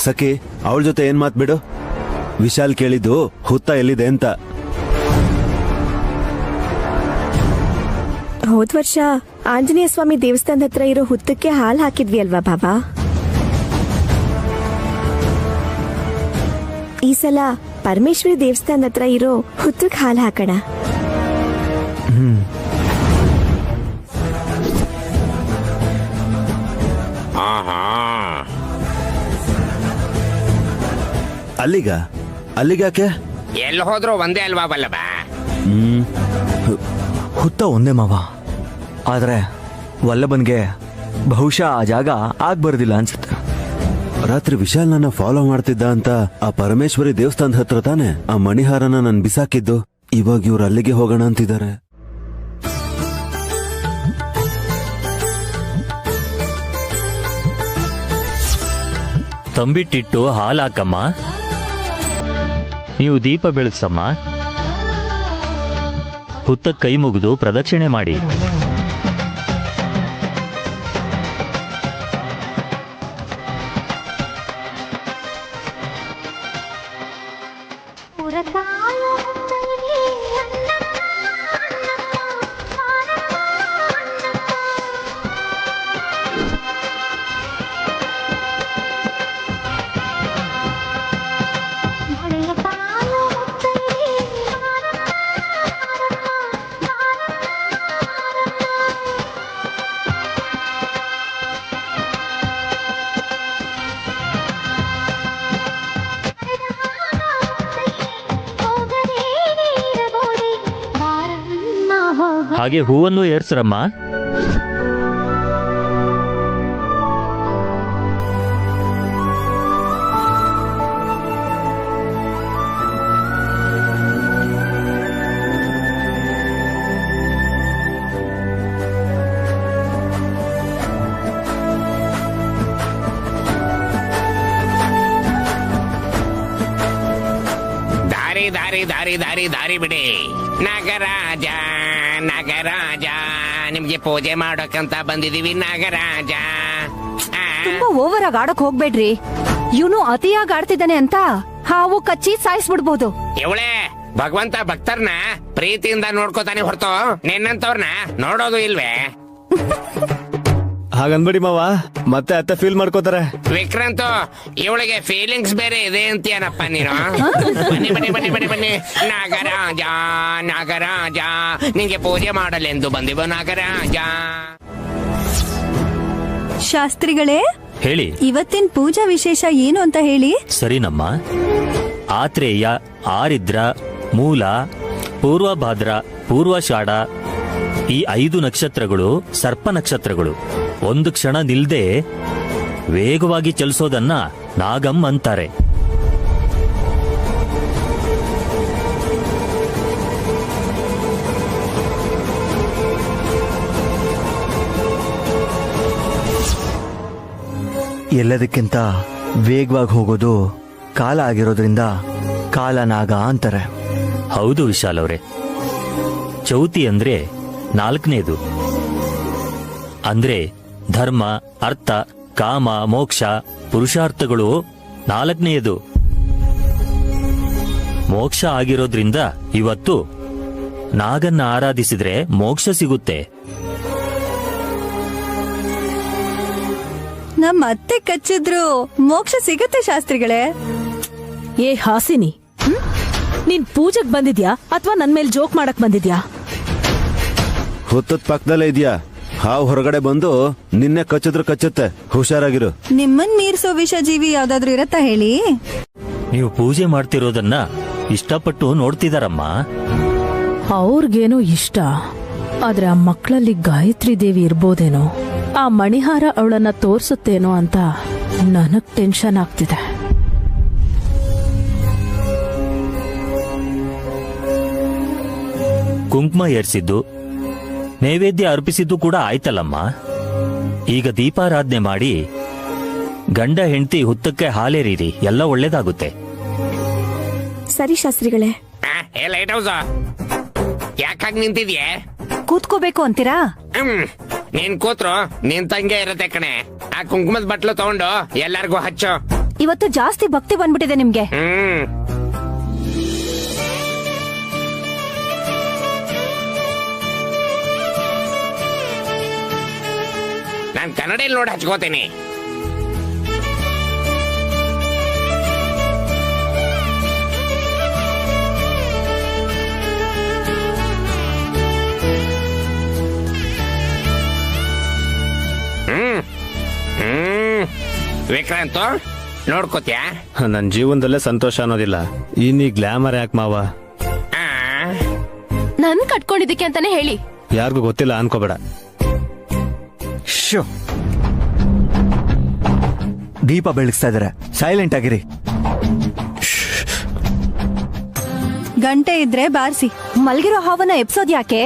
S4: ಸಖಿ, ಅವಳ ಜೊತೆ ಏನ್ ಮಾತ್ ಬಿಡು. ವಿಶಾಲ್ ಕೇಳಿದ್ದು ಹುತ್ತ ಎಲ್ಲಿದೆ ಅಂತ.
S11: ಹೋದ್ ವರ್ಷ ಆಂಜನೇಯ ಸ್ವಾಮಿ ದೇವಸ್ಥಾನದ ಹತ್ರ ಇರೋ ಹುತ್ತಕ್ಕೆ ಹಾಲು ಹಾಕಿದ್ವಿ ಅಲ್ವಾ ಬಾಬಾ? ಈ ಸಲ ಪರಮೇಶ್ವರಿ ದೇವಸ್ಥಾನದ ಹತ್ರ ಇರೋ ಹುತ್ತಕ್ಕೆ ಹಾಲು ಹಾಕೋಣ.
S4: ಅಲ್ಲಿಗಾಕೆ?
S2: ಎಲ್ಲಿ ಹೋದ್ರು ಒಂದೇ ಅಲ್ವಾ ಬಲ್ಲಬ?
S8: ಹುತ್ತ ಒಂದೇ ಮಾವ, ಆದ್ರೆ ವಲ್ಲಭನ್ಗೆ ಬಹುಶಃ ಆ ಜಾಗ ಆಗ್ಬಾರ್ದಿಲ್ಲ ಅನ್ಸುತ್ತೆ.
S4: ರಾತ್ರಿ ವಿಶಾಲ್ ನನ್ನ ಫಾಲೋ ಮಾಡ್ತಿದ್ದ ಅಂತ ಆ ಪರಮೇಶ್ವರಿ ದೇವಸ್ಥಾನದ ಹತ್ರ ತಾನೆ ಆ ಮಣಿಹಾರನ ನನ್ ಬಿಸಾಕಿದ್ದು. ಇವಾಗ ಇವ್ರು ಅಲ್ಲಿಗೆ ಹೋಗೋಣ ಅಂತಿದ್ದಾರೆ.
S12: ತಂಬಿಟ್ಟಿಟ್ಟು ಹಾಲು ಹಾಕಮ್ಮ. ನೀವು ದೀಪ ಬೆಳಗ್ಸಮ್ಮ. ಹುತ್ತ ಕೈ ಮುಗಿದು ಪ್ರದಕ್ಷಿಣೆ ಮಾಡಿ. ಹಾಗೆ ಹೂವನ್ನು ಏರ್ಸ್ರಮ್ಮ.
S2: ದಾರಿ ದಾರಿ ದಾರಿ ದಾರಿ ದಾರಿ ಬಿಡಿ. ನಾಗರಾಜ ನಾಗರಾಜ, ನಿಮ್ಗೆ ಪೂಜೆ ಮಾಡೋಕಂತ ಬಂದಿದೀವಿ ನಾಗರಾಜ.
S1: ತುಂಬಾ ಓವರ್ ಆಗಿ ಆಡಕ್ ಹೋಗ್ಬೇಡ್ರಿ. ಇವನು ಅತಿಯಾಗಿ ಆಡ್ತಿದ್ದಾನೆ ಅಂತ ಹಾವು ಕಚ್ಚಿ ಸಾಯಿಸ್ಬಿಡ್ಬೋದು.
S2: ಇವಳೆ ಭಗವಂತ ಭಕ್ತರ್ನ ಪ್ರೀತಿಯಿಂದ ನೋಡ್ಕೋತಾನೆ ಹೊರತು ನಿನ್ನಂತವ್ರನ್ನ ನೋಡೋದು ಇಲ್ವೇ?
S10: ಹಾಗನ್ಬೇಡಿ ಮಾವ, ಮತ್ತೆ ಅತ್ತೆ ಫೀಲ್ ಮಾಡ್ಕೋತಾರೆ.
S2: ವಿಕ್ರಾಂತ್, ಇವಳಿಗೆ ಫೀಲಿಂಗ್ಸ್ ಬೇರೆ ಇದೆ ಅಂತೀಯನಪ್ಪ ನೀನು. ಬನ್ನಿ ಬನ್ನಿ ಬನ್ನಿ ಬನ್ನಿ ಬನ್ನಿ. ನಾಗರಾಜ ನಾಗರಾಜ, ನಿಂಗೆ ಪೂಜೆ ಮಾಡಲೆಂದು ಬಂದಿವ ನಾಗರಾಜ.
S9: ಶಾಸ್ತ್ರಿಗಳೇ,
S12: ಹೇಳಿ.
S9: ಇವತ್ತಿನ ಪೂಜಾ ವಿಶೇಷ ಏನು ಅಂತ ಹೇಳಿ.
S12: ಸರಿನಮ್ಮ. ಆತ್ರೇಯ, ಆರಿದ್ರ, ಮೂಲ, ಪೂರ್ವಭಾದ್ರ, ಪೂರ್ವಾಷಾಢ, ಈ 5 ನಕ್ಷತ್ರಗಳು ಸರ್ಪ ನಕ್ಷತ್ರಗಳು. ಒಂದು ಕ್ಷಣ ನಿಲ್ದೆ ವೇಗವಾಗಿ ಚಲಿಸೋದನ್ನ ನಾಗಂ ಅಂತಾರೆ.
S8: ಎಲ್ಲದಕ್ಕಿಂತ ವೇಗವಾಗಿ ಹೋಗೋದು ಕಾಲ ಆಗಿರೋದ್ರಿಂದ ಕಾಲನಾಗ ಅಂತಾರೆ.
S12: ಹೌದು ವಿಶಾಲ್ ಅವರೇ. ಚೌತಿ ಅಂದ್ರೆ 4ನೇದು. ಅಂದ್ರೆ ಧರ್ಮ, ಅರ್ಥ, ಕಾಮ, ಮೋಕ್ಷ, ಪುರುಷಾರ್ಥಗಳು 4ನೇದು. ಮೋಕ್ಷ ಆಗಿರೋದ್ರಿಂದ ಇವತ್ತು ನಾಗನ್ನ ಆರಾಧಿಸಿದ್ರೆ ಮೋಕ್ಷ ಸಿಗುತ್ತೆ.
S9: ನಮ್ಮ ಅತ್ತೆ ಕಚ್ಚಿದ್ರು ಮೋಕ್ಷ ಸಿಗತ್ತೆ ಶಾಸ್ತ್ರಿಗಳೇ.
S5: ಏ ಹಾಸಿನಿ, ನೀನ್ ಪೂಜೆಗ್ ಬಂದಿದ್ಯಾ ಅಥವಾ ನನ್ ಮೇಲೆ ಜೋಕ್ ಮಾಡಕ್ ಬಂದಿದ್ಯಾ?
S4: ಹುತ್ತದ ಪಕ್ಕದಲ್ಲೇ ಇದೆಯಾ. ಹಾವು ಹೊರಗಡೆ ಬಂದು ನಿನ್ನೆ ಕಚ್ಚಿದ್ರು ಕಚ್ಚುತ್ತೆ, ಹುಷಾರಾಗಿರು.
S9: ನಿಮ್ಮನ್ ಮೀರ್ಸೋ ವಿಷ ಜೀವಿ ಯಾವ್ದಾದ್ರು ಇರತ್ತಾ ಹೇಳಿ.
S12: ನೀವು ಪೂಜೆ ಮಾಡ್ತಿರೋದನ್ನ ಇಷ್ಟಪಟ್ಟು ನೋಡ್ತಿದಾರಮ್ಮ.
S5: ಅವ್ರಿಗೇನೋ ಇಷ್ಟ, ಆದ್ರೆ ಆ ಮಕ್ಕಳಲ್ಲಿ ಗಾಯತ್ರಿ ದೇವಿ ಇರ್ಬೋದೇನೋ, ಆ ಮಣಿಹಾರ ಅವಳನ್ನ ತೋರ್ಸುತ್ತೇನೋ ಅಂತ ನನಗ್ ಟೆನ್ಷನ್ ಆಗ್ತಿದೆ.
S12: ಕುಂಕುಮ ಏರ್ಸಿದ್ದು, ನೈವೇದ್ಯ ಅರ್ಪಿಸಿದ್ದು ಕೂಡ ಆಯ್ತಲ್ಲಮ್ಮ. ಈಗ ದೀಪಾರಾಧನೆ ಮಾಡಿ ಗಂಡ ಹೆಂಡತಿ ಹುತ್ತಕ್ಕೆ ಹಾಲೇರಿರಿ, ಎಲ್ಲ ಒಳ್ಳೇದಾಗುತ್ತೆ.
S11: ಸರಿ ಶಾಸ್ತ್ರಿಗಳೇ.
S2: Light house ಯಾಕಾಗ್ ನಿಂತಿದ್ಯೆ?
S1: ಕೂತ್ಕೋಬೇಕು ಅಂತೀರಾ?
S2: ನೀನ್ ಕೂತ್ರು ನಿನ್ ತಂಗೆ ಇರತ್ತೆ ಕಣೆ. ಆ ಕುಂಕುಮದ ಬಟ್ಲು ತಗೊಂಡು ಎಲ್ಲಾರ್ಗೂ ಹಚ್ಚು.
S1: ಇವತ್ತು ಜಾಸ್ತಿ ಭಕ್ತಿ ಬಂದ್ಬಿಟ್ಟಿದೆ ನಿಮ್ಗೆ.
S2: ನಾನ್ ಕನ್ನಡಿಯಲ್ಲಿ ನೋಡಿ ಹಚ್ಕೋತೀನಿ. ವಿಕ್ರಾಂತ್ ನೋಡ್ಕೋತ್ಯಾ?
S10: ನನ್ನ ಜೀವನದಲ್ಲೇ ಸಂತೋಷ ಅನ್ನೋದಿಲ್ಲ, ಇನ್ನೀ ಗ್ಲಾಮರ್ ಯಾಕೆ ಮಾವ?
S3: ನನ್ ಕಟ್ಕೊಂಡಿದ್ದಕ್ಕೆ ಅಂತಾನೆ ಹೇಳಿ.
S10: ಯಾರಿಗೂ ಗೊತ್ತಿಲ್ಲ ಅನ್ಕೋಬೇಡ.
S8: ಶೋ, ದೀಪ ಬೆಳಗಿಸ್ತಾ ಇದಾರೆ, ಸೈಲೆಂಟ್ ಆಗಿರಿ.
S9: ಗಂಟೆ ಇದ್ರೆ ಬಾರಿಸಿ.
S1: ಮಲ್ಗಿರೋ ಹಾವನ್ನ ಎಪ್ಸೋದ್ ಯಾಕೆ?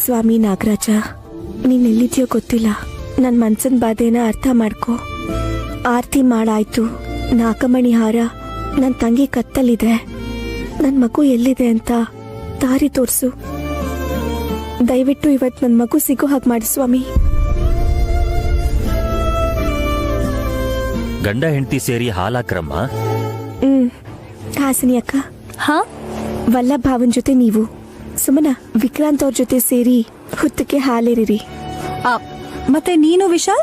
S11: ಸ್ವಾಮಿ ನಾಗರಾಜ, ನೀನ್ ಎಲ್ಲಿದ್ಯೋ ಗೊತ್ತಿಲ್ಲ, ನನ್ ಮನ್ಸನ್ ಬಾಧೆನ ಅರ್ಥ ಮಾಡ್ಕೊ. ಆರತಿ ಮಾಡಾಯ್ತು, ನಾಗಮಣಿ ಹಾರ ನನ್ ತಂಗಿ ಕತ್ತಲ್ಲಿದೆ, ನನ್ ಮಗು ಎಲ್ಲಿದೆ ಅಂತ ದಾರಿ ತೋರ್ಸು. ದಯವಿಟ್ಟು ಇವತ್ ನನ್ ಮಗು ಸಿಗೋ ಹಾಗೆ ಮಾಡಿ ಸ್ವಾಮಿ.
S12: ಗಂಡ ಹೆಂಡತಿ ಸೇರಿ ಹಾಲಾಕ್ರಮ್ಮ.
S11: ಹಾಸಿನಿ ಅಕ್ಕ.
S1: ಹಾ,
S11: ವಲ್ಲಭ ಭಾವನ್ ಜೊತೆ ನೀವು, ಸುಮನ ವಿಕ್ರಾಂತ್ ಅವ್ರ ಜೊತೆ ಸೇರಿ ಹುತ್ತಕ್ಕೆ ಹಾಲೇರಿರಿ.
S9: ಮತ್ತೆ ನೀನು ವಿಶಾಲ್?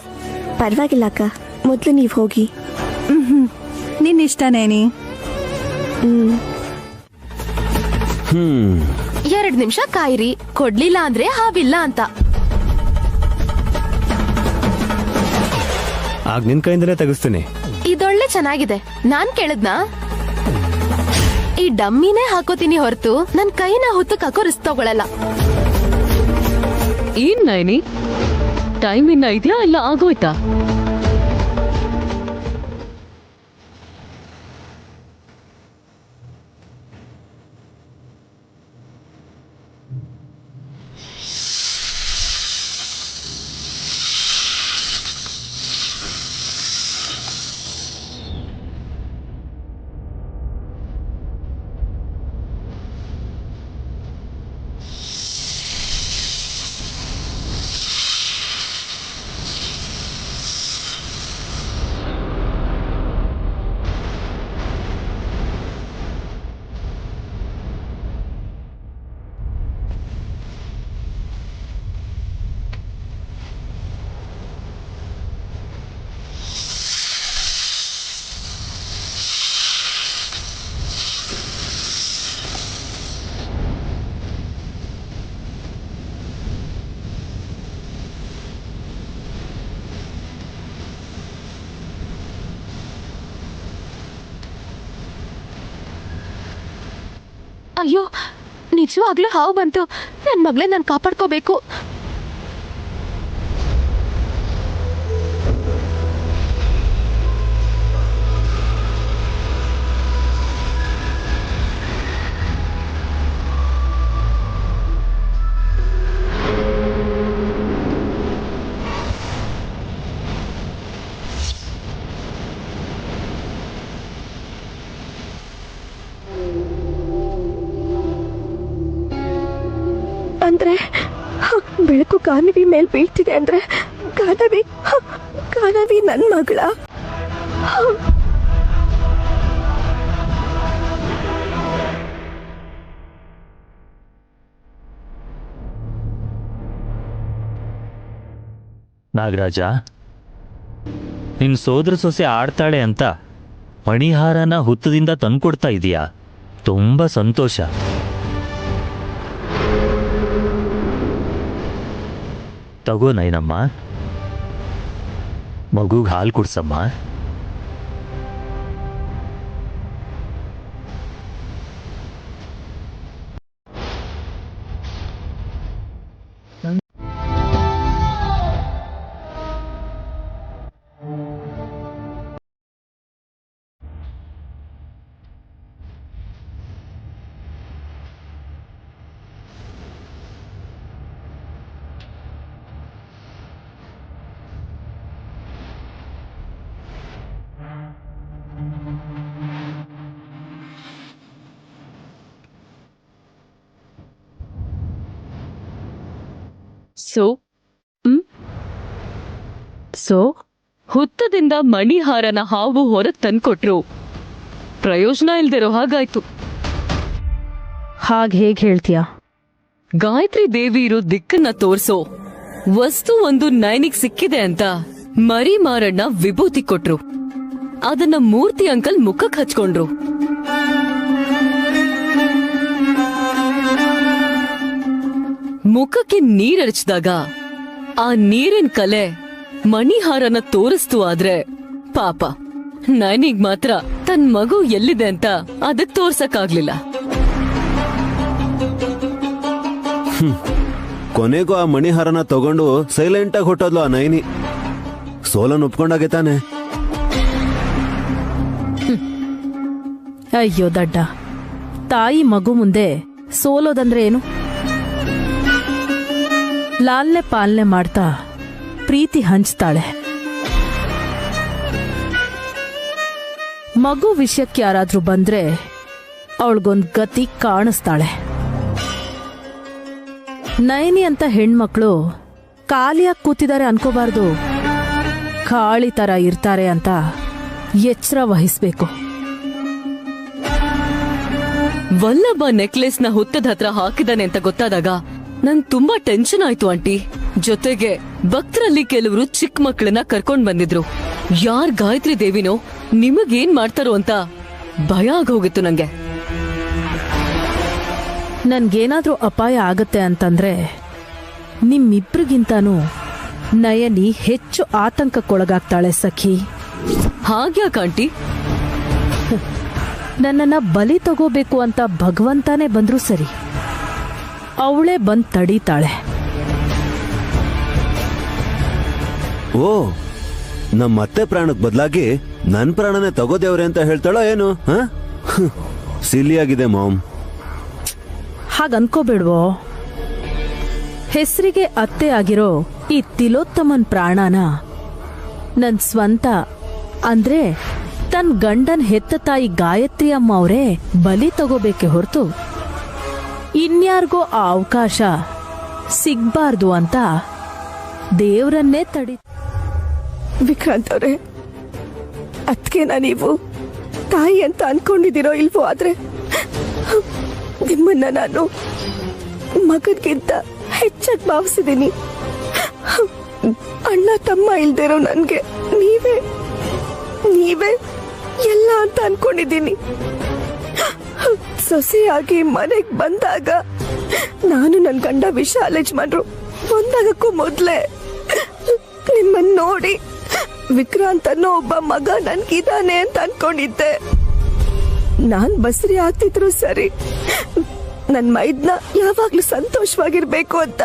S11: ಪರವಾಗಿಲ್ಲ ಅಕ್ಕ, ಮೊದ್ಲು ನೀವ್ ಹೋಗಿ.
S9: ನಿನ್ ಇಷ್ಟನೇನಿ.
S3: 2 ನಿಮಿಷ ಕಾಯಿರಿ, ಕೊಡ್ಲಿಲ್ಲ ಅಂದ್ರೆ ಹಾವಿಲ್ಲ ಅಂತ.
S10: ಆಗ ನಿನ್ ಕೈಯಿಂದಲೇ ತೆಗಿಸ್ತೀನಿ.
S3: ಇದೊಳ್ಳೆ ಚೆನ್ನಾಗಿದೆ. ನಾನ್ ಕೇಳದ್ನಾ? ಈ ಡಮ್ಮಿನೇ ಹಾಕೋತೀನಿ ಹೊರತು ನನ್ ಕೈನ ಹುತ್ತಕ್ಕೆ ಹಾಕೋ ರಿಸ್ಕ್ ತಗೊಳಲ್ಲ.
S5: ಏನ್ ನೈನಿ, ಟೈಮ್ ಇನ್ನ ಇದೆಯಾ ಇಲ್ಲ ಆಗೋಯ್ತಾ?
S3: ಅಯ್ಯೋ, ನಿಜವಾಗ್ಲೂ ಹಾವು ಬಂತು. ನನ್ ಮಗಳೇ ನಾನು ಕಾಪಾಡ್ಕೋಬೇಕು.
S11: ಅಂದ್ರೆ ಗಾನವಿ ಮೇಲ್ ಬೀಳ್ತಿದೆ ಅಂದ್ರೆ ಗಾನವಿ ನನ್ ಮಗಳ.
S12: ನಾಗರಾಜ, ನಿನ್ ಸೋದರ ಸೊಸೆ ಆಡ್ತಾಳೆ ಅಂತ ಮಣಿಹಾರನ ಹುತ್ತದಿಂದ ತಂದ್ಕೊಡ್ತಾ ಇದೀಯಾ? ತುಂಬಾ ಸಂತೋಷ. ತಗೋ ನೈನಮ್ಮ, ಮಗುಗೆ ಹಾಲು ಕುಡ್ಸಮ್ಮ.
S5: ಸೊ ಹುತ್ತದಿಂದ ಮಣಿಹಾರನ ಹಾವು ಹೊರಗ್ ತಂದ್ಕೊಟ್ರು. ಪ್ರಯೋಜನ ಇಲ್ದಿರೋ ಹಾಗಾಯ್ತು.
S1: ಹೇಗ್ ಹೇಳ್ತೀಯ?
S5: ಗಾಯತ್ರಿ ದೇವಿ ಇರೋ ದಿಕ್ಕನ್ನ ತೋರ್ಸೋ ವಸ್ತು ಒಂದು ನೈನಿಗ್ ಸಿಕ್ಕಿದೆ ಅಂತ ಮರಿ ಮಾರಣ್ಣ ವಿಭೂತಿ ಕೊಟ್ರು. ಅದನ್ನ ಮೂರ್ತಿ ಅಂಕಲ್ ಮುಖಕ್ ಹಚ್ಕೊಂಡ್ರು. ಮುಖಕ್ಕೆ ನೀರರಿಚಿದಾಗ ಆ ನೀರಿನ ಕಲೆ ಮಣಿಹಾರನ ತೋರಿಸ್ತು. ಆದ್ರೆ ಪಾಪ ನೈನಿಗ್ ಮಾತ್ರ ತನ್ ಮಗು ಎಲ್ಲಿದೆ ಅಂತ ಅದಕ್ ತೋರ್ಸಕ್ಕಾಗ್ಲಿಲ್ಲ.
S4: ಕೊನೆಗೂ ಆ ಮಣಿಹಾರನ ತಗೊಂಡು ಸೈಲೆಂಟ್ ಆಗಿ ಹೊಟ್ಟೋದ್ಲು ಆ ನೈನಿ. ಸೋಲನ್ ಒಪ್ಕೊಂಡಾಗೆ ತಾನೆ.
S1: ಅಯ್ಯೋ ದಡ್ಡ, ತಾಯಿ ಮಗು ಮುಂದೆ ಸೋಲೋದಂದ್ರೆ ಏನು? ಲಾಲ್ನೆ ಪಾಲನೆ ಮಾಡ್ತಾ ಪ್ರೀತಿ ಹಂಚ್ತಾಳೆ. ಮಗು ವಿಷಯಕ್ಕೆ ಯಾರಾದ್ರೂ ಬಂದ್ರೆ ಅವಳಿಗೊಂದ್ ಗತಿ ಕಾಣಿಸ್ತಾಳೆ. ನಯನಿ ಅಂತ ಹೆಣ್ಮಕ್ಳು ಖಾಲಿಯಾಗಿ ಕೂತಿದ್ದಾರೆ ಅನ್ಕೋಬಾರ್ದು, ಖಾಳಿ ತರ ಇರ್ತಾರೆ ಅಂತ ಎಚ್ಚರ ವಹಿಸ್ಬೇಕು.
S5: ವಲ್ಲಭ ನೆಕ್ಲೆಸ್ ನ ಹುತ್ತದ ಹತ್ರ ಹಾಕಿದಾನೆ ಅಂತ ಗೊತ್ತಾದಾಗ ನಂಗ್ ತುಂಬಾ ಟೆನ್ಷನ್ ಆಯ್ತು ಆಂಟಿ. ಜೊತೆಗೆ ಭಕ್ತರಲ್ಲಿ ಕೆಲವರು ಚಿಕ್ಕ ಮಕ್ಕಳನ್ನ ಕರ್ಕೊಂಡ್ ಬಂದಿದ್ರು. ಯಾರ್ ಗಾಯತ್ರಿ ದೇವಿನೋ ನಿಮಗೇನ್ ಮಾಡ್ತಾರೋ ಅಂತ ಭಯ ಆಗೋಗಿತ್ತು ನಂಗೆ.
S1: ನನ್ಗೇನಾದ್ರೂ ಅಪಾಯ ಆಗತ್ತೆ ಅಂತಂದ್ರೆ ನಿಮ್ಮಿಬ್ರಿಗಿಂತಾನೂ ನಯನಿ ಹೆಚ್ಚು ಆತಂಕಕ್ಕೊಳಗಾಗ್ತಾಳೆ ಸಖಿ.
S5: ಹಾಗ್ಯಾಕಾಂಟಿ?
S1: ನನ್ನನ್ನ ಬಲಿ ತಗೋಬೇಕು ಅಂತ ಭಗವಂತಾನೇ ಬಂದ್ರು ಸರಿ, ಅವಳೇ ಬಂದ್ ತಡೀತಾಳೆ.
S4: ಓ, ನಮ್ಮ ಅತ್ತೆ ಪ್ರಾಣಕ್ ಬದಲಾಗಿ ನನ್ ಪ್ರಾಣನೇ ತಗೋದೇವ್ರೆ ಅಂತ ಹೇಳ್ತಾಳೋ ಏನು? ಸಿಲಿಯಾಗಿದೆ ಮಾಮ್.
S1: ಹಾಗನ್ಕೋಬೇಡ್ವೋ. ಹೆಸರಿಗೆ ಅತ್ತೆ ಆಗಿರೋ ಈ ತಿಲೋತ್ತಮನ್ ಪ್ರಾಣನ ನನ್ ಸ್ವಂತ ಅಂದ್ರೆ ತನ್ ಗಂಡನ್ ಹೆತ್ತ ತಾಯಿ ಗಾಯತ್ರಿ ಅಮ್ಮ ಅವರೇ ಬಲಿ ತಗೋಬೇಕೆ ಹೊರತು ಇನ್ಯಾರ್ಗೋ ಆ ಅವಕಾಶ ಸಿಗ್ಬಾರ್ದು ಅಂತ ದೇವ್ರನ್ನೇ ತಡಿ.
S11: ವಿಕ್ರಾಂತ್ ಅವ್ರೆ, ಅದ್ಕೆನಾ ನೀವು ತಾಯಿ ಅಂತ ಅನ್ಕೊಂಡಿದಿರೋ ಇಲ್ವೋ? ಆದ್ರೆ ನಿಮ್ಮನ್ನ ನಾನು ಮಗನ್ಗಿಂತ ಹೆಚ್ಚಾಗಿ ಭಾವಿಸಿದೀನಿ. ಅಣ್ಣ ತಮ್ಮ ಇಲ್ದಿರೋ ನನ್ಗೆ ನೀವೇ ಎಲ್ಲ ಅಂತ ಅನ್ಕೊಂಡಿದ್ದೀನಿ. ಸೊಸೆಯಾಗಿ ಮನೆಗ್ ಬಂದಾಗ ನಾನು ನನ್ ಗಂಡ ವಿಶಾಲ ಯಜಮಾನ್ರು ಒಂದಾಗಕ್ಕೂ ಮೊದ್ಲೇ ನಿಮ್ಮನ್ನ ನೋಡಿ ವಿಕ್ರಾಂತ್ ಅನ್ನೋ ಒಬ್ಬ ಮಗ ನನ್ಗಿದಾನೆ ಅಂತ ಅನ್ಕೊಂಡಿದ್ದೆ. ನಾನ್ ಬಸ್ರಿ ಆಗ್ತಿದ್ರು ಸರಿ, ನನ್ ಮೈದ್ನ ಯಾವಾಗ್ಲೂ ಸಂತೋಷವಾಗಿರ್ಬೇಕು ಅಂತ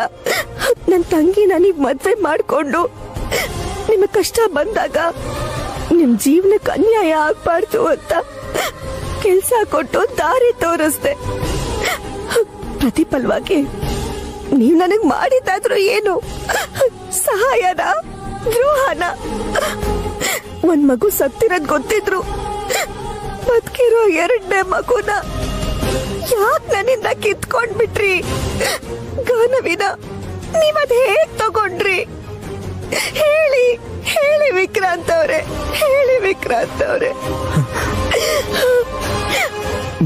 S11: ನನ್ ತಂಗಿ ನನಗ್ ಮದ್ವೆ ಮಾಡ್ಕೊಂಡು ನಿಮ್ ಕಷ್ಟ ಬಂದಾಗ ನಿಮ್ ಜೀವನಕ್ಕೆ ಅನ್ಯಾಯ ಆಗ್ಬಾರ್ದು ಅಂತ ಕೆಲ್ಸ ಕೊಟ್ಟು ದಾರಿ ತೋರಿಸ್ದೆ. ಪ್ರತಿಫಲವಾಗಿ ನೀವ್ ನನಗ್ ಮಾಡಿದ್ದಾದ್ರೂ ಏನು? ಸಹಾಯನ, ದ್ರೋಹನ? ಒಂದ್ ಮಗು ಸತ್ತಿರೋದ್ ಗೊತ್ತಿದ್ರು ಬದುಕಿರೋ ಎರಡನೇ ಮಗುನ ಯಾಕ್ ನನ್ನಿಂದ ಕಿತ್ಕೊಂಡ್ಬಿಟ್ರಿ? ಗಾನವಿನ ನೀವದ್ ಹೇಗ್ ತಗೊಂಡ್ರಿ? ಹೇಳಿ ಹೇಳಿ ವಿಕ್ರಾಂತ್ ಅವ್ರೆ, ಹೇಳಿ ವಿಕ್ರಾಂತ್ ಅವ್ರೆ.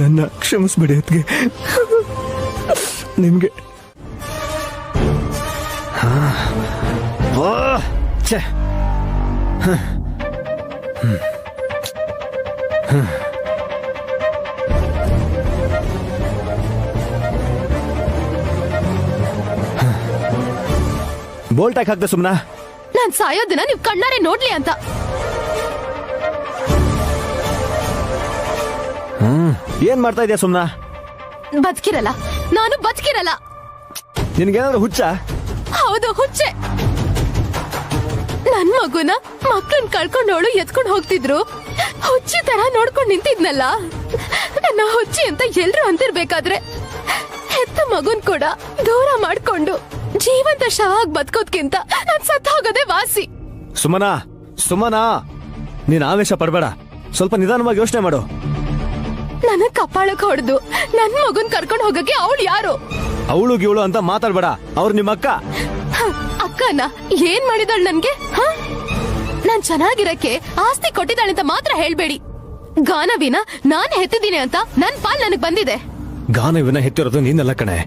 S10: ನನ್ನ ಕ್ಷಮಿಸ್ಬಿಡಿ ಅದ್ಗೆ. ನಿಮ್ಗೆ ಬೋಲ್ಟ್ ಹಾಕ್ದೆ ಸುಮ್ನಾ.
S3: ನಾನ್ ಸಾಯೋದನ್ನ ನೀವ್ ಕಣ್ಣಾರೆ ನೋಡ್ಲಿ ಅಂತ.
S10: ಏನ್ ಮಾಡ್ತಾ ಇದೆಯಾ ಸುಮ್ನಾ?
S3: ಬದುಕಿರಲ್ಲ, ನಾನು ಬದುಕಿರಲ್ಲ.
S10: ನಿನ್ಗೇನಾದ್ರು ಹುಚ್ಚ?
S3: ಹೌದು, ಹುಚ್ಚೆ. ನನ್ ಮಗುನ ಮಕ್ಳನ್ ಕಳ್ಕೊಂಡವಳು ಎತ್ಕೊಂಡ್ ಹೋಗ್ತಿದ್ರು. ಹುಚ್ಚಿ ತರ ನೋಡ್ಕೊಂಡ್ ನಿಂತಿದ್ನಲ್ಲ. ನನ್ನ ಹುಚ್ಚಿ ಅಂತ ಎಲ್ರು ಅಂತಿರ್ಬೇಕಾದ್ರೆ ಹೆತ್ತ ಮಗುನ್ ಕೂಡ ದೂರ ಮಾಡ್ಕೊಂಡು ಜೀವಂತ ಶವವಾಗಿ ಬದುಕೋದ್ಕಿಂತ ನಾನ್ ಸತ್ತ ಹೋಗೋದೇ ವಾಸಿ.
S10: ಸುಮನಾ, ಸುಮನಾ, ನೀನ್ ಆವೇಶ ಪಡ್ಬೇಡ. ಸ್ವಲ್ಪ ನಿಧಾನವಾಗಿ ಯೋಚನೆ ಮಾಡು.
S3: ನನ್ನ ಕಪಾಳಕ್ ಹೊಡೆದು ನನ್ ಮಗುನ್ ಕರ್ಕೊಂಡ್ ಹೋಗಕ್ಕೆ ಅವಳು ಯಾರು?
S10: ಅವಳು ಗಿವಳು ಅಂತ ಮಾತಾಡ್ಬೇಡ. ಅವ್ರು ನಿಮ್ಮ ಅಕ್ಕ.
S3: ಅಕ್ಕನ ಏನ್ ಮಾಡಿದಾಳ್ ನನ್ಗೆ? ನಾನ್ ಚೆನ್ನಾಗಿರಕ್ಕೆ ಆಸ್ತಿ ಕೊಟ್ಟಿದ್ದಾಳೆ ಅಂತ ಮಾತ್ರ ಹೇಳ್ಬೇಡಿ. ಗಾನವಿನ ನಾನ್ ಹೆತ್ತಿದ್ದೀನಿ ಅಂತ ನನ್ ಪಾಲ್ ನನಗ್ ಬಂದಿದೆ.
S10: ಗಾನವಿನ ಹೆತ್ತಿರೋದು ನೀನೆಲ್ಲ ಕಣೆ,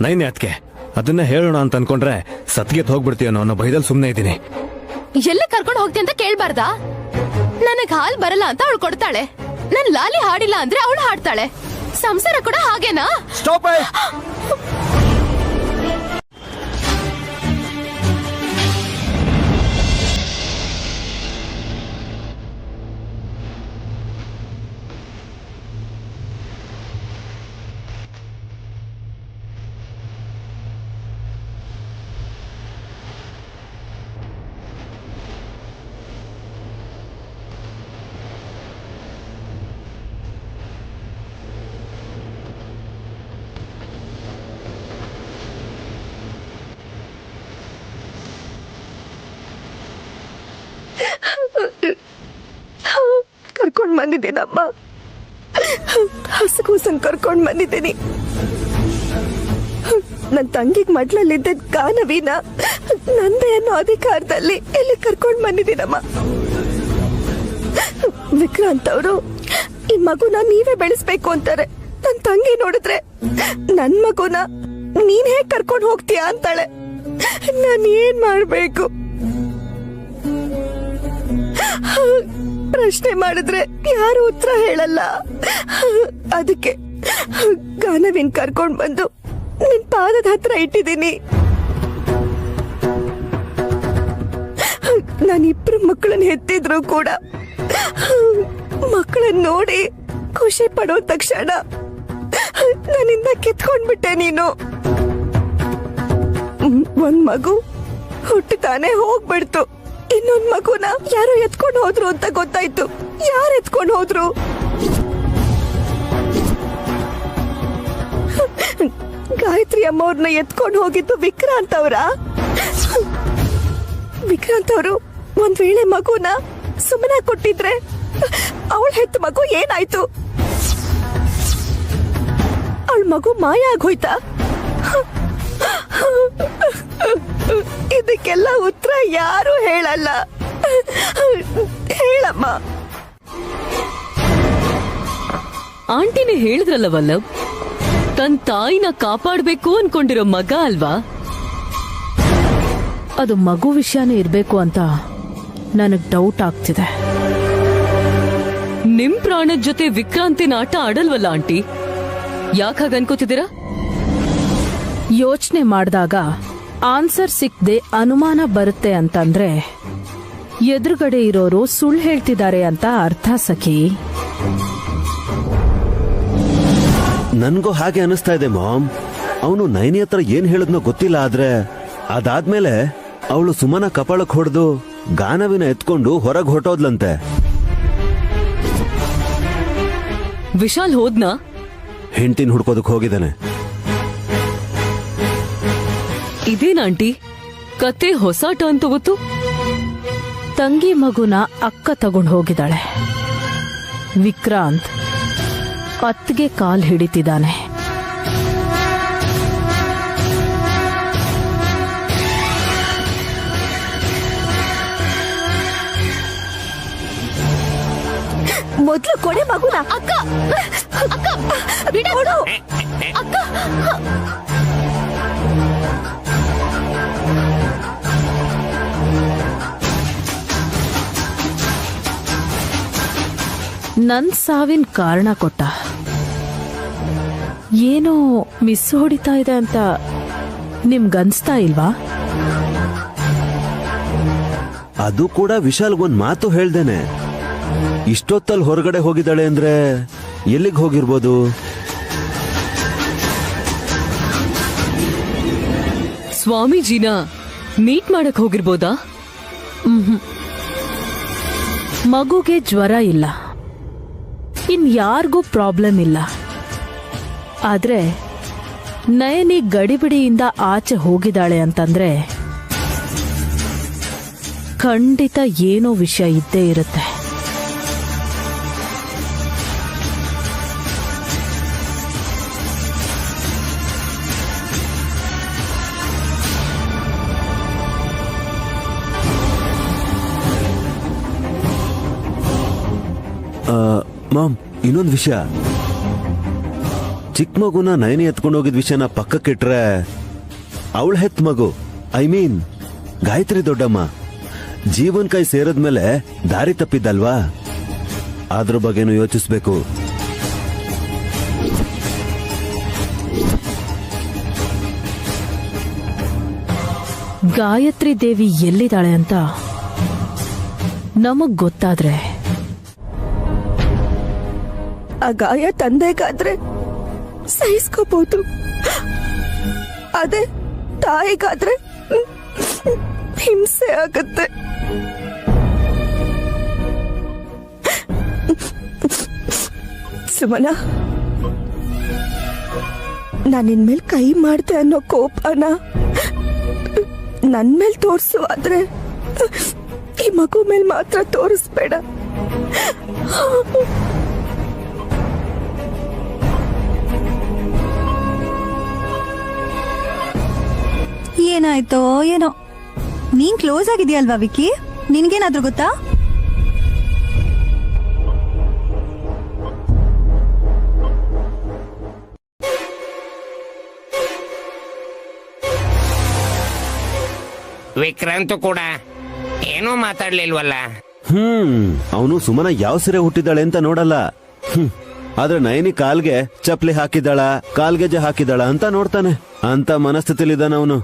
S10: ನೈನೇ ಅದ್ಕೆ. ಅದನ್ನ ಹೇಳೋಣ ಅಂತ ಅನ್ಕೊಂಡ್ರೆ ಸತ್ಗೆತ್ ಹೋಗ್ಬಿಡ್ತೀಯನೋ ಅನ್ನೋ ಭಯದಲ್ಲಿ ಸುಮ್ನೆ ಇದ್ದೀನಿ.
S3: ಎಲ್ಲ ಕರ್ಕೊಂಡು ಹೋಗ್ತಿ ಅಂತ ಕೇಳ್ಬಾರ್ದಾ? ನನಗ್ ಹಾಲ್ ಬರಲ್ಲ ಅಂತ ಅವಳು ಕೊಡ್ತಾಳೆ. ನನ್ ಲಾಲಿ ಹಾಡಿಲ್ಲ ಅಂದ್ರೆ ಅವಳು ಹಾಡ್ತಾಳೆ. ಸಂಸಾರ ಕೂಡ ಹಾಗೇನಾ?
S10: ಸ್ಟಾಪ್.
S11: ಕರ್ಕೊಂಡ್ ಬಂದಿದ್ದೀನಮ್ಮ, ಹಸುಗೂಸನ್ ಕರ್ಕೊಂಡ್ ಬಂದಿದ್ದೀನಿ. ನನ್ ತಂಗಿಗ್ ಮಡ್ಲಲ್ಲಿದ್ದ ಗಾನವಿನ ನಂದೇ ಅನ್ನೋ ಅಧಿಕಾರದಲ್ಲಿ ಇಲ್ಲಿ ಕರ್ಕೊಂಡ್ ಬಂದಿದ್ದೀನಮ್ಮ. ವಿಕ್ರಾಂತ್ ಅವರು ಈ ಮಗುನ ನೀವೇ ಬೆಳೆಸ್ಬೇಕು ಅಂತಾರೆ. ನನ್ ತಂಗಿ ನೋಡಿದ್ರೆ ನನ್ ಮಗುನ ನೀನ್ ಹೇಗ್ ಕರ್ಕೊಂಡ್ ಹೋಗ್ತೀಯಾ ಅಂತಾಳೆ. ನಾನ್ ಏನ್ ಮಾಡ್ಬೇಕು? ಪ್ರಶ್ನೆ ಮಾಡಿದ್ರೆ ಯಾರು ಉತ್ತರ ಹೇಳಲ್ಲ. ಅದಕ್ಕೆ ಗಾನವಿನ್ ಕರ್ಕೊಂಡ್ ಬಂದು ನಿನ್ ಪಾದದ ಹತ್ರ ಇಟ್ಟಿದ್ದೀನಿ. ನಾನಿಬ್ರು ಮಕ್ಕಳನ್ನ ಹೆತ್ತಿದ್ರು ಕೂಡ ಮಕ್ಕಳನ್ನ ನೋಡಿ ಖುಷಿ ಪಡೋ ತಕ್ಷಣ ನನ್ನಿಂದ ಕಿತ್ಕೊಂಡ್ಬಿಟ್ಟೆ ನೀನು. ಒಂದ್ ಮಗು ಹುಟ್ಟುತ್ತಾನೆ ಹೋಗ್ಬಿಡ್ತು. ಇನ್ನೊಂದ್ ಮಗುನ ಯಾರು ಎತ್ಕೊಂಡು ಹೋದ್ರು ಅಂತ ಗೊತ್ತಾಯ್ತು. ಯಾರು ಎತ್ಕೊಂಡು ಹೋದ್ರು? ಗಾಯತ್ರಿ ಅಮ್ಮವ್ರನ್ನ ಎತ್ಕೊಂಡು ಹೋಗಿದ್ದು ವಿಕ್ರಾಂತ್ ಅವರ. ವಿಕ್ರಾಂತ್ ಅವರು ಒಂದ್ ವೇಳೆ ಮಗುನ ಸುಮ್ಮನೆ ಕೊಟ್ಟಿದ್ರೆ ಅವಳ ಹೆತ್ತ ಮಗು ಏನಾಯ್ತು? ಅವಳ ಮಗು ಮಾಯ ಆಗೋಯ್ತಾ? ಇದಕ್ಕೆಲ್ಲ ಉತ್ತರ ಯಾರು ಹೇಳಲ್ಲ. ಹೇಳಮ್ಮ.
S5: ಆಂಟಿನೇ ಹೇಳಿದ್ರಲ್ಲ ವಲ್ಲಭ್, ತನ್ ತಾಯಿನ ಕಾಪಾಡ್ಬೇಕು ಅನ್ಕೊಂಡಿರೋ ಮಗ ಅಲ್ವಾ?
S1: ಅದು ಮಗು ವಿಷಯನೇ ಇರ್ಬೇಕು ಅಂತ ನನಗ್ ಡೌಟ್ ಆಗ್ತಿದೆ.
S5: ನಿಮ್ ಪ್ರಾಣದ ಜೊತೆ ವಿಕ್ರಾಂತಿನ ಆಟ ಆಡಲ್ವಲ್ಲ ಆಂಟಿ? ಯಾಕಾಗ ಅನ್ಕೋತಿದ್ದೀರಾ?
S1: ಯೋಚನೆ ಮಾಡಿದಾಗ ಆನ್ಸರ್ ಸಿಕ್ಕದೆ ಅನುಮಾನ ಬರುತ್ತೆ ಅಂತಂದ್ರೆ ಎದುರುಗಡೆ ಇರೋರು ಸುಳ್ಳು ಹೇಳ್ತಿದ್ದಾರೆ ಅಂತ ಅರ್ಥ ಸಖಿ.
S4: ನನ್ಗೂ ಹಾಗೆ ಅನಿಸ್ತಾ ಇದೆ ಮಾಮ್. ಅವನು ನೈನಿ ಹತ್ರ ಏನ್ ಹೇಳಿದ್ನೋ ಗೊತ್ತಿಲ್ಲ. ಆದ್ರೆ ಅದಾದ್ಮೇಲೆ ಅವಳು ಸುಮನ ಕಪಾಳಕ್ ಹೊಡೆದು ಗಾನವಿನ ಎತ್ಕೊಂಡು ಹೊರಗೆ ಹೊರಟೋದ್ಲಂತೆ.
S5: ವಿಶಾಲ್ ಹೋದ್ನಾ?
S4: ಹೆಂಡತಿನ ಹುಡ್ಕೋದಕ್ ಹೋಗಿದ್ದಾನೆ.
S5: ಇದೇನಾಂಟಿ ಕತೆ ಹೊಸ ಟರ್ನ್ ತಗೋತು?
S1: ತಂಗಿ ಮಗುನ ಅಕ್ಕ ತಗೊಂಡು ಹೋಗಿದ್ದಾಳೆ. ವಿಕ್ರಾಂತ್ ಅತ್ತಿಗೆ ಕಾಲ್ ಹಿಡಿತಿದ್ದಾನೆ.
S11: ಮೊದ್ಲು ಕೊಡೆ ಮಗುನ.
S3: ಅಕ್ಕ ಅಕ್ಕ ಬಿಡು ಅಕ್ಕ.
S1: ನನ್ ಸಾವಿನ ಕಾರಣ ಕೊಟ್ಟ. ಏನೋ ಮಿಸ್ ಹೊಡಿತಾ ಇದೆ ಅಂತ ನಿಮ್ಗನ್ಸ್ತಾ ಇಲ್ವಾ?
S4: ಅದು ಕೂಡ ವಿಶಾಲ್ಗೊಂದ್ ಮಾತು ಹೇಳ್ದೇನೆ. ಇಷ್ಟೊತ್ತಲ್ಲಿ ಹೊರಗಡೆ ಹೋಗಿದ್ದಾಳೆ ಅಂದ್ರೆ ಎಲ್ಲಿಗೆ ಹೋಗಿರ್ಬೋದು?
S5: ಸ್ವಾಮೀಜಿನ ಮೀಟ್ ಮಾಡಕ್ ಹೋಗಿರ್ಬೋದಾ?
S1: ಮಗುಗೆ ಜ್ವರ ಇಲ್ಲ, ಇನ್ಯಾರಿಗೂ ಪ್ರಾಬ್ಲಮ್ ಇಲ್ಲ. ಆದ್ರೆ ನಯನಿ ಗಡಿಬಿಡಿಯಿಂದ ಆಚೆ ಹೋಗಿದ್ದಾಳೆ ಅಂತಂದ್ರೆ ಖಂಡಿತ ಏನೋ ವಿಷಯ ಇದ್ದೇ ಇರುತ್ತೆ.
S4: ಮಾಮ್, ಇನ್ನೊಂದು ವಿಷಯ. ಚಿಕ್ಕ ಮಗುನ ನಯನಿ ಎತ್ಕೊಂಡು ಹೋಗಿದ ವಿಷಯನ ಪಕ್ಕಕ್ಕಿಟ್ರೆ ಅವಳ ಹೆತ್ ಮಗು, ಐ ಮೀನ್ ಗಾಯತ್ರಿ ದೊಡ್ಡಮ್ಮ ಜೀವನ್ ಕೈ ಸೇರಿದ್ಮೇಲೆ ದಾರಿ ತಪ್ಪಿದ್ದಲ್ವಾ? ಅದ್ರ ಬಗ್ಗೆನೂ ಯೋಚಿಸ್ಬೇಕು.
S1: ಗಾಯತ್ರಿ ದೇವಿ ಎಲ್ಲಿದ್ದಾಳೆ ಅಂತ ನಮಗ್ ಗೊತ್ತಾದ್ರೆ
S11: ಆ ಗಾಯ ತಂದೆಗಾದ್ರೆ ಸಹಿಸ್ಕೋಬಹುದು, ಅದೇ ತಾಯಿಗಾದ್ರೆ ಹಿಂಸೆ ಆಗತ್ತೆ. ಸುಮನ, ನಾನು ನಿನ್ಮೇಲೆ ಕೈ ಮಾಡ್ದೆ ಅನ್ನೋ ಕೋಪನ ನನ್ ಮೇಲ್ ತೋರ್ಸು, ಆದ್ರೆ ಈ ಮಗು ಮೇಲ್ ಮಾತ್ರ ತೋರಿಸ್ಬೇಡ.
S9: ಏನಾಯ್ತೋ ಏನೋ, ನೀನ್ ಕ್ಲೋಸ್ ಆಗಿದ್ಯಲ್ವಾ ವಿಕ್ಕಿ? ನಿನ್ಗೇನಾದ್ರೂ ಗೊತ್ತಾ?
S2: ವಿಕ್ರಾಂತ್ ಕೂಡ ಏನೂ ಮಾತಾಡ್ಲಿಲ್ವಲ್ಲ.
S4: ಅವನು ಸುಮನ ಯಾವ ಸೀರೆ ಹುಟ್ಟಿದ್ದಾಳೆ ಅಂತ ನೋಡಲ್ಲ. ಆದ್ರೆ ನಯನಿ ಕಾಲ್ಗೆ ಚಪ್ಲಿ ಹಾಕಿದ್ದಾಳ, ಕಾಲ್ಗೆಜೆ ಹಾಕಿದ್ದಾಳ ಅಂತ ನೋಡ್ತಾನೆ. ಅಂತ ಮನಸ್ಥಿತಿಲಿದ್ದಾನ ಅವನು.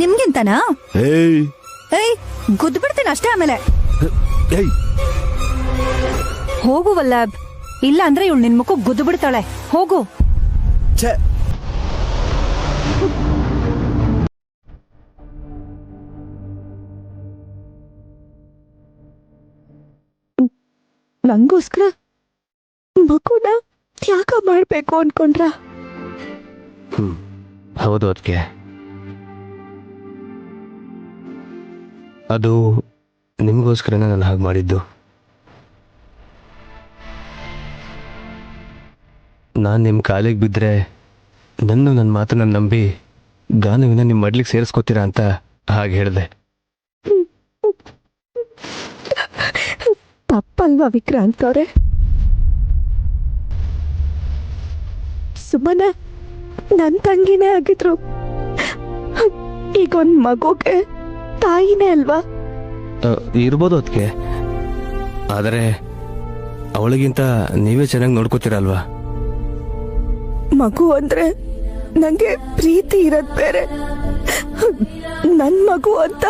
S9: ನಿಮ್ಗಿಂತನಾ?
S4: ಏಯ್
S9: ಏಯ್, ಗುದ್ದು ಬಿಡ್ತೀನಿ ಅಷ್ಟೇ. ಆಮೇಲೆ
S4: ಏಯ್,
S9: ಹೋಗು ವಲ್ಲಭ್, ಇಲ್ಲ ಅಂದ್ರೆ ಇವಳು ನಿನ್ ಮುಖ ಗುದ್ದು ಬಿಡ್ತಾಳೆ. ಹೋಗು.
S4: ಛೆ,
S11: ನಂಗೋಸ್ಕರ ಮಗುನ ತ್ಯಾಗ ಮಾಡ್ಬೇಕು ಅನ್ಕೊಂಡ್ರ?
S10: ಹೌದು, ಅದಕ್ಕೆ ಅದು ನಿಮಗೋಸ್ಕರನೇ ನಾನು ಹಾಗೆ ಮಾಡಿದ್ದು. ನಾನು ನಿಮ್ಮ ಕಾಲಿಗೆ ಬಿದ್ದರೆ ನನ್ನ ಮಾತನ್ನ ನಂಬಿ ಗಾನವಿನ ನಿಮ್ಮ ಮಡ್ಲಿಗೆ ಸೇರಿಸ್ಕೋತೀರಾ ಅಂತ ಹಾಗೆ ಹೇಳಿದೆ.
S11: ತಪ್ಪಲ್ವಾ ವಿಕ್ರಾಂತ್ ಅವರೇ? ಸುಮನ ನನ್ ತಂಗಿನೇ ಆಗಿದ್ರು, ಈಗ ಒಂದ್ ಮಗುಗೆ ತಾಯಿನೇ ಅಲ್ವಾ?
S10: ಇರ್ಬೋದು ಅದಕ್ಕೆ, ಆದರೆ ಅವಳಿಗಿಂತ ನೀವೇ ಚೆನ್ನಾಗಿ ನೋಡ್ಕೋತೀರಲ್ವಾ?
S11: ಮಗು ಅಂದ್ರೆ ನಂಗೆ ಪ್ರೀತಿ ಇರೋದ್ ಬೇರೆ, ನನ್ ಮಗು ಅಂತ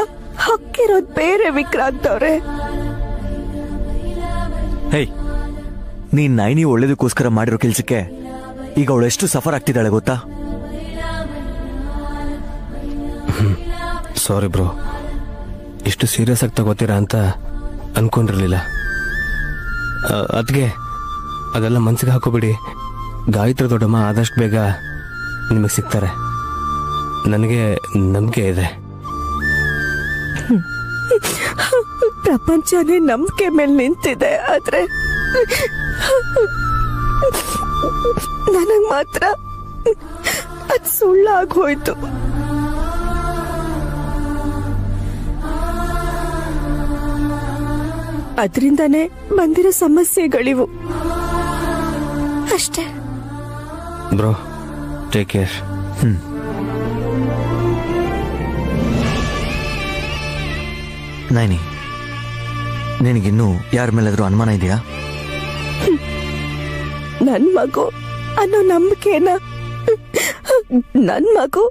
S11: ಹಕ್ಕಿರೋದ್ ಬೇರೆ ವಿಕ್ರಾಂತ್ ಅವ್ರೆ.
S8: ಹೇ, ನೀನ್ ನೈನಿ ಒಳ್ಳೇದಕ್ಕೋಸ್ಕರ ಮಾಡಿರೋ ಕೆಲ್ಸಕ್ಕೆ ಈಗ ಅವಳು ಎಷ್ಟು ಸಫರ್ ಆಗ್ತಿದ್ದಾಳೆ ಗೊತ್ತಾ?
S10: ಸಾರಿ ಬ್ರೋ, ಇಷ್ಟು ಸೀರಿಯಸ್ ಆಗಿ ತಗೋತೀರಾ ಅಂತ ಅನ್ಕೊಂಡಿರ್ಲಿಲ್ಲ. ಅದಕ್ಕೆ ಅದೆಲ್ಲ ಮನ್ಸಿಗೆ ಹಾಕೋಬಿಡಿ. ಗಾಯತ್ರಿ ದೊಡ್ಡಮ್ಮ ಆದಷ್ಟು ಬೇಗ ನಿಮಗೆ ಸಿಗ್ತಾರೆ, ನನಗೆ ನಂಬಿಕೆ ಇದೆ.
S11: ಪ್ರಪಂಚನೇ ನಂಬಿಕೆ ಮೇಲೆ ನಿಂತಿದೆ, ಆದ್ರೆ ನನಗ್ ಮಾತ್ರ ಅದ್ ಸುಳ್ಳಾಗೋಯ್ತು. ಅದರಿಂದಾನೇ ಬಂದಿರೋ ಸಮಸ್ಯೆಗಳಿವು. ಅಷ್ಟೇ.
S10: Bro take care.
S8: ನೈನಿ, ನಿನಗಿನ್ನೂ ಯಾರ ಮೇಲಾದ್ರೂ ಅನುಮಾನ ಇದೆಯಾ?
S11: ನನ್ ಮಗು ಅನ್ನೋ ನಂಬಿಕೆನ ನನ್ ಮಗು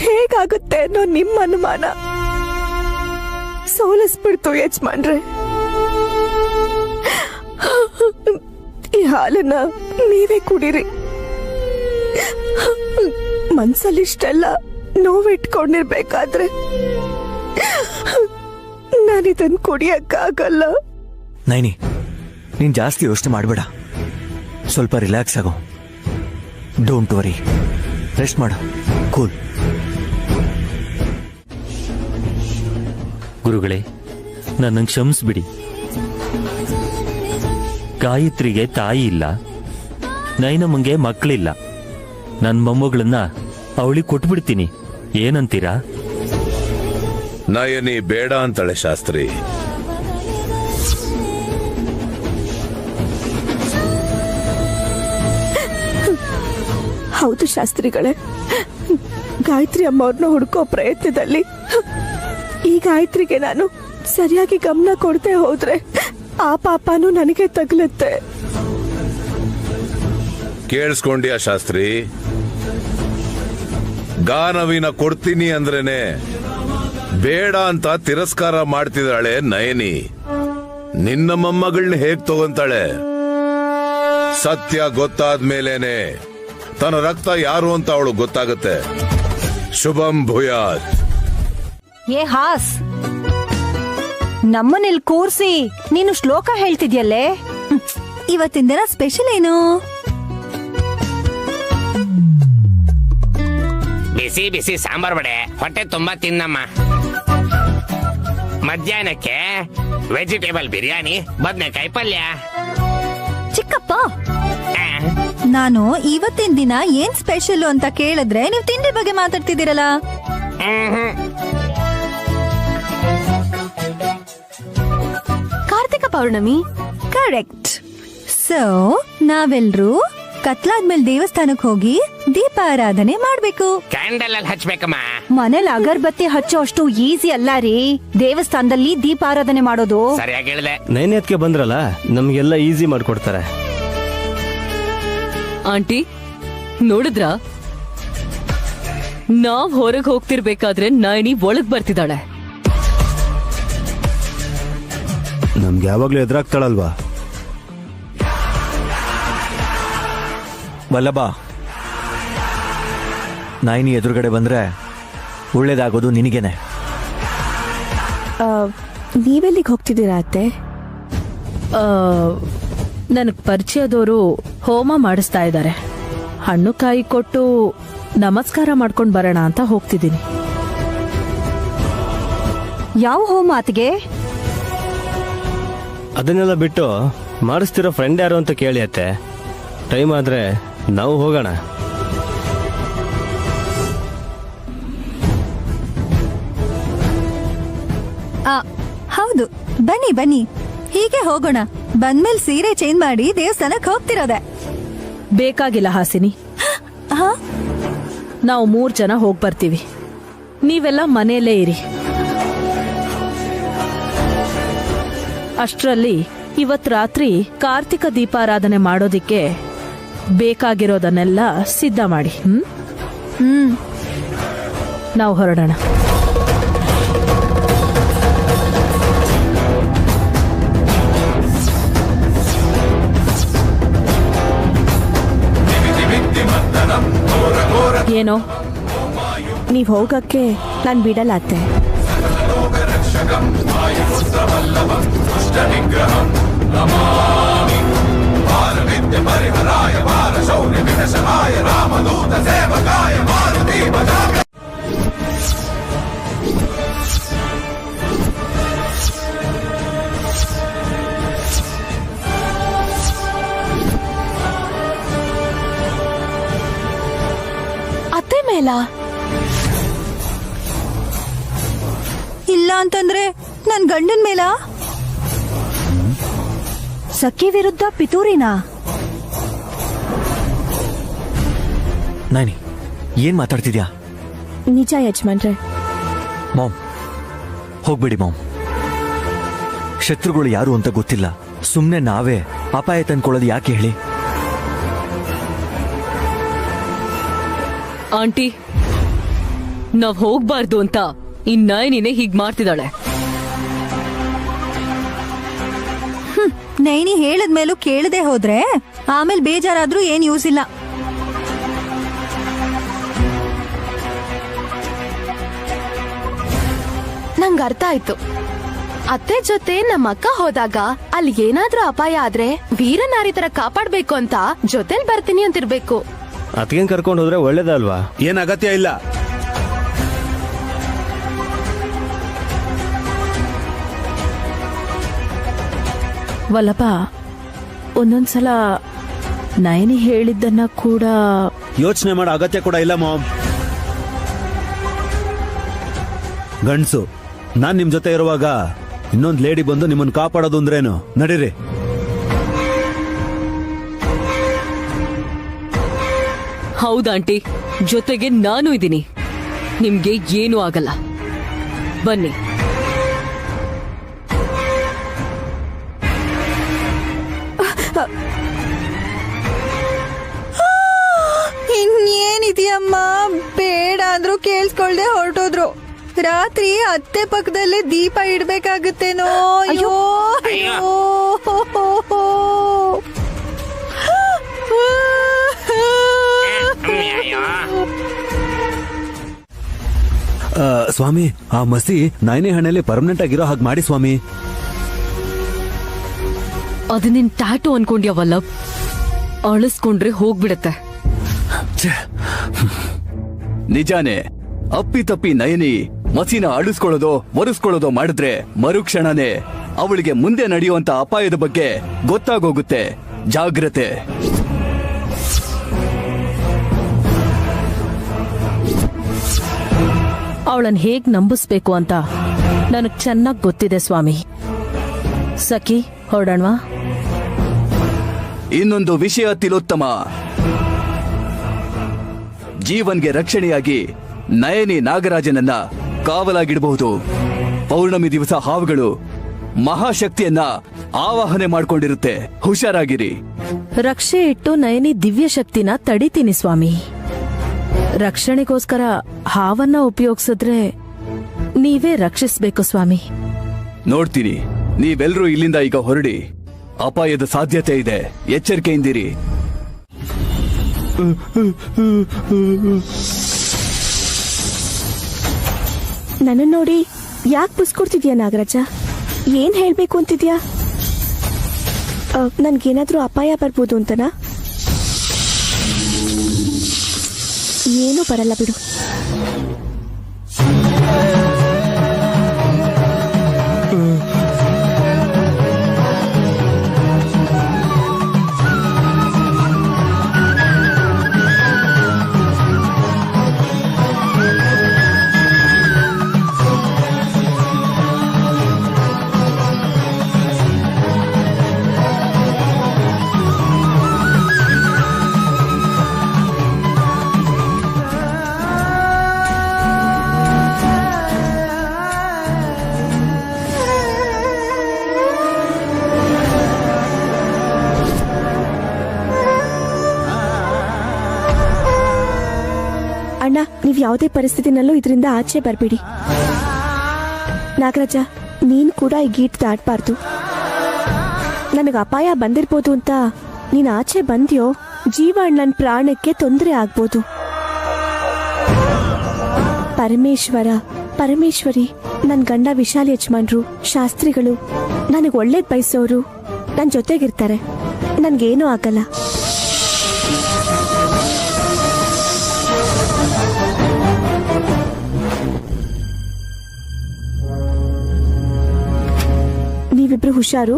S11: ಹೇಗಾಗುತ್ತೆ ಅನ್ನೋ ನಿಮ್ಮ ಅನುಮಾನ ಸೋಲಿಸ್ಬಿಡ್ತು ಯಜಮಾನ್ರೆ. ಈ ಹಾಲನ್ನ ನೀವೇ ಕುಡೀರಿ. ಮನ್ಸಲ್ಲಿಷ್ಟೆಲ್ಲ ನೋವಿಟ್ಕೊಂಡಿರ್ಬೇಕಾದ್ರೆ ನಾನಿದನ್ ಕುಡಿಯಕ್ಕಾಗಲ್ಲ.
S8: ನೈನಿ, ನೀನ್ ಜಾಸ್ತಿ ಯೋಚನೆ ಮಾಡಬೇಡ, ಸ್ವಲ್ಪ ರಿಲ್ಯಾಕ್ಸ್ ಆಗೋ. ಡೋಂಟ್ ವರಿ, ರೆಸ್ಟ್ ಮಾಡು, ಕೂಲ್.
S12: ಗುರುಗಳೇ, ನನ್ನನ್ನು ಕ್ಷಮಿಸ್ಬಿಡಿ. ಗಾಯತ್ರಿಗೆ ತಾಯಿ ಇಲ್ಲ, ನೈನಮ್ಮಂಗೆ ಮಕ್ಕಳಿಲ್ಲ. ನನ್ನ ಮೊಮ್ಮಗಳನ್ನ ಅವಳಿಗೆ ಕೊಟ್ಬಿಡ್ತೀನಿ, ಏನಂತೀರಾ?
S13: ನಯನಿ ಬೇಡ ಅಂತಾಳೆ ಶಾಸ್ತ್ರಿ.
S11: ಹೌದು ಶಾಸ್ತ್ರಿಗಳೇ, ಗಾಯತ್ರಿ ಅಮ್ಮವ್ರನ್ನ ಹುಡ್ಕೋ ಪ್ರಯತ್ನದಲ್ಲಿ ಈ ಗಾಯತ್ರಿಗೆ ನಾನು ಸರಿಯಾಗಿ ಗಮನ ಕೊಡದೆ ಹೋದ್ರೆ ಆ ಪಾಪನೂ ನನಗೆ ತಗಲುತ್ತೆ.
S13: ಕೇಳಿಸ್ಕೊಂಡ್ಯಾ ಶಾಸ್ತ್ರಿ? ಗಾನವಿನ ಕೊಡ್ತೀನಿ ಅಂದ್ರೇನೆ ಬೇಡ ಅಂತ ತಿರಸ್ಕಾರ ಮಾಡ್ತಿದ್ದಾಳೆ ನಯನಿ. ನಿನ್ನ ಮೊಮ್ಮಗಳನ್ನ ಹೇಗ್ ತಗೊಂತಾಳೆ? ಸತ್ಯ ಗೊತ್ತಾದ್ಮೇಲೇನೆ ತನ್ನ ರಕ್ತ ಯಾರು ಅಂತ ಅವಳು ಗೊತ್ತಾಗುತ್ತೆ. ಶುಭಂ ಭೂಯಾತ್.
S9: ಏ ಹಾಸ್, ನಮ್ಮನೇಲಿ ಕೂರ್ಸಿ ನೀನು ಶ್ಲೋಕ ಹೇಳ್ತಿದ್ಯಲ್ಲೇ, ಇವತ್ತಿನ ದಿನ ಸ್ಪೆಷಲ್ ಏನು?
S2: ಬಿಸಿ ಬಿಸಿ ಸಾಂಬಾರ್ ವಡೆ, ಹೊಟ್ಟೆ ತುಂಬಾ ತಿನ್ನಮ್ಮ. ಮಧ್ಯಾಹ್ನಕ್ಕೆ ವೆಜಿಟೇಬಲ್ ಬಿರಿಯಾನಿ, ಬದನೆಕಾಯಿ ಪಲ್ಯ.
S9: ಚಿಕ್ಕಪ್ಪ, ನಾನು ಇವತ್ತಿನ ದಿನ ಏನ್ ಸ್ಪೆಷಲ್ ಅಂತ ಕೇಳಿದ್ರೆ ನೀವು ತಿಂಡಿ ಬಗ್ಗೆ ಮಾತಾಡ್ತಿದ್ದೀರಲ್ಲ.
S3: ಕಾರ್ತಿಕ ಪೌರ್ಣಮಿ.
S9: ಕರೆಕ್ಟ್. ಸೊ ನಾವೆಲ್ರೂ ಕತ್ಲಾದ್ಮೇಲೆ ದೇವಸ್ಥಾನಕ್ಕೆ ಹೋಗಿ ದೀಪಾರಾಧನೆ ಮಾಡ್ಬೇಕು.
S2: ಕ್ಯಾಂಡಲ್ ಅಲ್ಲಿ ಹಚ್ಬೇಕಮ್ಮ.
S9: ಮನೇಲಿ ಅಗರ್ಬತ್ತಿ ಹಚ್ಚೋ ಅಷ್ಟು ಈಸಿ ಅಲ್ಲ ರೀ ದೇವಸ್ಥಾನದಲ್ಲಿ ದೀಪಾರಾಧನೆ ಮಾಡೋದು.
S2: ಸರಿಯಾಗಿ ಹೇಳಿದೆ.
S10: ನೈನೇತ್ಗೆ ಬಂದ್ರಲ್ಲ, ನಮ್ಗೆಲ್ಲ ಈಸಿ ಮಾಡ್ಕೊಡ್ತಾರೆ.
S5: ಆಂಟಿ ನೋಡಿದ್ರ, ನಾವ್ ಹೊರಗ್ ಹೋಗ್ತಿರ್ಬೇಕಾದ್ರೆ ನೈನಿ ಒಳಗ್ ಬರ್ತಿದ್ದಾಳೆ.
S4: ನಮ್ಗೆ ಯಾವಾಗ್ಲೂ ಎದುರಾಗ್ತಾಳಲ್ವಾ?
S8: ವಲ್ಲಭ, ನೈನಿ ಎದುರುಗಡೆ ಬಂದ್ರೆ ಒಳ್ಳೇದಾಗೋದು ನಿನಗೇನೆ.
S11: ನೀವೆಲ್ಲಿಗೆ ಹೋಗ್ತಿದ್ದೀರಾ ಅತ್ತೆ?
S1: ನನಗ್ ಪರಿಚಯದವರು ಹೋಮ ಮಾಡಿಸ್ತಾ ಇದ್ದಾರೆ. ಹಣ್ಣು ಕಾಯಿ ಕೊಟ್ಟು ನಮಸ್ಕಾರ ಮಾಡ್ಕೊಂಡ್ ಬರೋಣ ಅಂತ ಹೋಗ್ತಿದ್ದೀನಿ.
S9: ಯಾವ ಹೋಮ ಅತ್ತಿಗೆ?
S10: ಅದನ್ನೆಲ್ಲ ಬಿಟ್ಟು ಮಾಡಿಸ್ತಿರೋ ಫ್ರೆಂಡ್ ಯಾರು ಅಂತ ಕೇಳಿ ಅತ್ತೆ. ಟೈಮ್ ಆದ್ರೆ ನಾವು ಹೋಗೋಣ.
S9: ಹೌದು, ಬನ್ನಿ ಬನ್ನಿ, ಹೀಗೆ ಹೋಗೋಣ. ಬಂದ್ಮೇಲೆ ಸೀರೆ ಚೇಂಜ್ ಮಾಡಿ ದೇವಸ್ಥಾನಕ್ಕೆ ಹೋಗ್ತಿರೋದೆ.
S1: ಬೇಕಾಗಿಲ್ಲ ಹಾಸಿನಿ, ನಾವು 3 ಜನ ಹೋಗ್ ಬರ್ತೀವಿ. ನೀವೆಲ್ಲ ಮನೆಯಲ್ಲೇ ಇರಿ. ಅಷ್ಟರಲ್ಲಿ ಇವತ್ ರಾತ್ರಿ ಕಾರ್ತಿಕ ದೀಪಾರಾಧನೆ ಮಾಡೋದಿಕ್ಕೆ ಬೇಕಾಗಿರೋದನ್ನೆಲ್ಲ ಸಿದ್ಧ ಮಾಡಿ. ನಾವು ಹೊರಡೋಣ. ಏನೋ
S11: ನೀವ್ ಹೋಗಕ್ಕೆ ನಾನ್ ಬಿಡಲ್ಲ ಅತ್ತೆ.
S3: ಅತ್ತೆ ಮೇಲ
S9: ಇಲ್ಲ ಅಂತಂದ್ರೆ ನನ್ ಗಂಡನ್ ಮೇಲ? ಸಖಿ ವಿರುದ್ಧ ಪಿತೂರಿನಾ?
S8: ನೈನಿ ಏನ್ ಮಾತಾಡ್ತಿದ್ಯಾ?
S11: ನಿಜ ಯಜಮಾನ್ರೆ.
S8: ಮಾಮ್ ಹೋಗ್ಬೇಡಿ ಮಾಮ್. ಶತ್ರುಗಳು ಯಾರು ಅಂತ ಗೊತ್ತಿಲ್ಲ. ಸುಮ್ನೆ ನಾವೇ ಅಪಾಯ ತಂದ್ಕೊಳ್ಳೋದು ಯಾಕೆ ಹೇಳಿ?
S5: ಆಂಟಿ, ನಾವ್ ಹೋಗ್ಬಾರ್ದು ಅಂತ ಈ ನಯನಿನೇ ಹೀಗ್ ಮಾಡ್ತಿದ್ದಾಳೆ.
S9: ನೈನಿ ಹೇಳದ್ಮೇಲೂ ಕೇಳದೆ ಹೋದ್ರೆ ಆಮೇಲೆ ಬೇಜಾರಾದ್ರೂ ಏನ್ ಯೂಸ್ ಇಲ್ಲ.
S3: ನಂಗ್ ಅರ್ಥ ಆಯ್ತು. ಅತ್ತೆ ಜೊತೆ ನಮ್ಮ ಅಕ್ಕ ಹೋದಾಗ ಅಲ್ಲಿ ಏನಾದ್ರೂ ಅಪಾಯ ಆದ್ರೆ ವೀರನಾರಿ ತರ ಕಾಪಾಡ್ಬೇಕು ಅಂತ ಜೊತೆಲ್ ಬರ್ತೀನಿ ಅಂತಿರ್ಬೇಕು.
S10: ಅದಕ್ಕೇನ್ ಕರ್ಕೊಂಡು ಹೋದ್ರೆ ಒಳ್ಳೇದಲ್ವಾ?
S4: ಏನ್ ಅಗತ್ಯ ಇಲ್ಲ.
S1: ವಲ್ಲಭ, ಒಂದೊಂದ್ಸಲ ನಯನಿ ಹೇಳಿದ್ದನ್ನ ಕೂಡ
S4: ಯೋಚನೆ ಮಾಡೋ ಅಗತ್ಯ ಕೂಡ ಇಲ್ಲ ಮಾಮ್. ಗಂಡ್ಸು, ನಾನ್ ನಿಮ್ ಜೊತೆ ಇರುವಾಗ ಇನ್ನೊಂದ್ ಲೇಡಿ ಬಂದು ನಿಮ್ಮನ್ನ ಕಾಪಾಡೋದು ಅಂದ್ರೇನು? ನಡೀರಿ.
S5: ಹೌದಾಂಟಿ, ಜೊತೆಗೆ ನಾನು ಇದ್ದೀನಿ. ನಿಮ್ಗೆ ಏನೂ ಆಗಲ್ಲ. ಬನ್ನಿ.
S9: ಇನ್ನೇನಿದೆಯಮ್ಮ, ಬೇಡ ಅಂದ್ರು ಕೇಳಿಸ್ಕೊಳ್ದೆ ಹೊರಟೋದ್ರು. ರಾತ್ರಿ ಅತ್ತೆ ಪಕ್ಕದಲ್ಲೇ ದೀಪ ಇಡ್ಬೇಕಾಗುತ್ತೇನೋ. ಅಯ್ಯೋ
S4: ಸ್ವಾಮಿ, ಆ ಮಸಿ ನೈನಿ ಹಣೆಯಲ್ಲಿ ಪರ್ಮನೆಂಟ್ ಆಗಿರೋ ಹಾಗೆ ಮಾಡಿ ಸ್ವಾಮಿ.
S5: ಅದು ನಿನ್ ಟ್ಯಾಟು ಅನ್ಕೊಂಡ್ಯಾ ವಲ್ಲಭ್? ಅಳಿಸ್ಕೊಂಡ್ರೆ ಹೋಗ್ಬಿಡತ್ತೆ.
S7: ನಿಜಾನೇ. ಅಪ್ಪಿತಪ್ಪಿ ನಯನಿ ಮಸಿನ ಅಳಿಸ್ಕೊಳ್ಳೋದೋ ಒರೆಸ್ಕೊಳ್ಳೋದೋ ಮಾಡಿದ್ರೆ ಮರುಕ್ಷಣನೇ ಅವಳಿಗೆ ಮುಂದೆ ನಡೆಯುವಂತ ಅಪಾಯದ ಬಗ್ಗೆ ಗೊತ್ತಾಗೋಗುತ್ತೆ. ಜಾಗ್ರತೆ.
S1: ಅವಳನ್ನ ಹೇಗ್ ನಂಬಿಸ್ಬೇಕು ಅಂತ ನನಗ್ ಚೆನ್ನಾಗ್ ಗೊತ್ತಿದೆ ಸ್ವಾಮಿ. ಸಖಿ, ಹೊರಡೋಣವಾ?
S7: ಇನ್ನೊಂದು ವಿಷಯ ತಿಲೋತ್ತಮ. ಜೀವನ್ಗೆ ರಕ್ಷಣೆಯಾಗಿ ನಯನಿ ನಾಗರಾಜನನ್ನ ಕಾವಲಾಗಿಡಬಹುದು. ಪೌರ್ಣಮಿ ದಿವಸ ಹಾವುಗಳು ಮಹಾಶಕ್ತಿಯನ್ನ ಆವಾಹನೆ ಮಾಡ್ಕೊಂಡಿರುತ್ತೆ. ಹುಷಾರಾಗಿರಿ.
S1: ರಕ್ಷೆ ಇಟ್ಟು ನಯನಿ ದಿವ್ಯ ಶಕ್ತಿನ ತಡಿತೀನಿ ಸ್ವಾಮಿ. ರಕ್ಷಣೆಗೋಸ್ಕರ ಹಾವನ್ನ ಉಪಯೋಗಿಸಿದ್ರೆ ನೀವೇ ರಕ್ಷಿಸ್ಬೇಕು ಸ್ವಾಮಿ.
S7: ನೋಡ್ತೀನಿ. ನೀವೆಲ್ಲರೂ ಇಲ್ಲಿಂದ ಈಗ ಹೊರಡಿ. ಅಪಾಯದ ಸಾಧ್ಯತೆ ಇದೆ. ಎಚ್ಚರಿಕೆಯಿಂದಿರಿ.
S11: ನನ್ನ ನೋಡಿ ಯಾಕೆ ಬುಸ್ಕೊಡ್ತಿದ್ಯಾ ನಾಗರಾಜ? ಏನ್ ಹೇಳ್ಬೇಕು ಅಂತಿದ್ಯಾ? ನನ್ಗೇನಾದ್ರೂ ಅಪಾಯ ಬರ್ಬೋದು ಅಂತನಾ? ಏನೂ ಬರಲ್ಲ ಬಿಡು. ಅಣ್ಣ, ನೀವ್ ಯಾವುದೇ ಪರಿಸ್ಥಿತಿನಲ್ಲೂ ಇದರಿಂದ ಆಚೆ ಬರ್ಬೇಡಿ. ನಾಗರಾಜ, ನೀನ್ ಕೂಡ ಈ ಗೀಟ್ ದಾಟ್ಬಾರ್ದು. ನನಗೆ ಅಪಾಯ ಬಂದಿರ್ಬೋದು ಅಂತ ನೀನ್ ಆಚೆ ಬಂದ್ಯೋ, ಜೀವ ಅಣ್ಣನ ಪ್ರಾಣಕ್ಕೆ ತೊಂದರೆ ಆಗ್ಬೋದು. ಪರಮೇಶ್ವರಿ, ನನ್ ಗಂಡ ವಿಶಾಲ್ ಯಜಮಾನ್ರು, ಶಾಸ್ತ್ರಿಗಳು, ನನಗೆ ಒಳ್ಳೇದ್ ಬಯಸೋರು ನನ್ ಜೊತೆಗಿರ್ತಾರೆ. ನನ್ಗೇನೂ ಆಗಲ್ಲ. ನೀವಿಬ್ರು ಹುಷಾರು.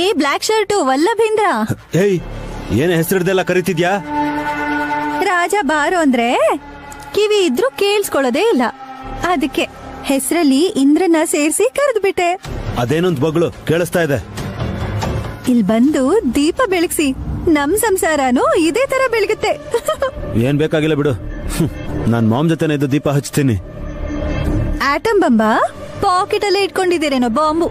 S9: ಏ ಬ್ಲಾಕ್ ಶರ್ಟು, ವಲ್ಲಭೇಂದ್ರ.
S4: ಏಯ್, ಏನ್ ಹೆಸರಿಡ್ದೆಲ್ಲ ಕರಿತಿದ್ಯಾ?
S9: ರಾಜ ಬಾರೋ ಅಂದ್ರೆ ಕಿವಿ ಇದ್ರೂ ಕೇಳಿಸ್ಕೊಳ್ಳೋದೇ ಇಲ್ಲ. ಅದಕ್ಕೆ ಹೆಸರಲ್ಲಿ ಇಂದ್ರನ ಸೇರಿಸಿ ಕರೆದ್ಬಿಟ್ಟೆ.
S4: ಅದೇನೊಂದ್ ಬಗಳು ಕೇಳಿಸ್ತಾ ಇದೆ.
S9: ಇಲ್ಲಿ ಬಂದು ದೀಪ ಬೆಳಗ್ಸಿ, ನಮ್ ಸಂಸಾರನೂ ಇದೇ ತರ ಬೆಳಗುತ್ತೆ.
S4: ಏನ್ ಬೇಕಾಗಿಲ್ಲ ಬಿಡು. ನಾನ್ ಮಾಮ್ ಜೊತೆನೆ ಇದ್ದು ದೀಪ ಹಚ್ತೀನಿ.
S9: ಆಟಮ್ ಬಂಬ ಪಾಕೆಟ್ ಅಲ್ಲೇ ಇಟ್ಕೊಂಡಿದ್ದೀರೇನೋ ಬಾಂಬು.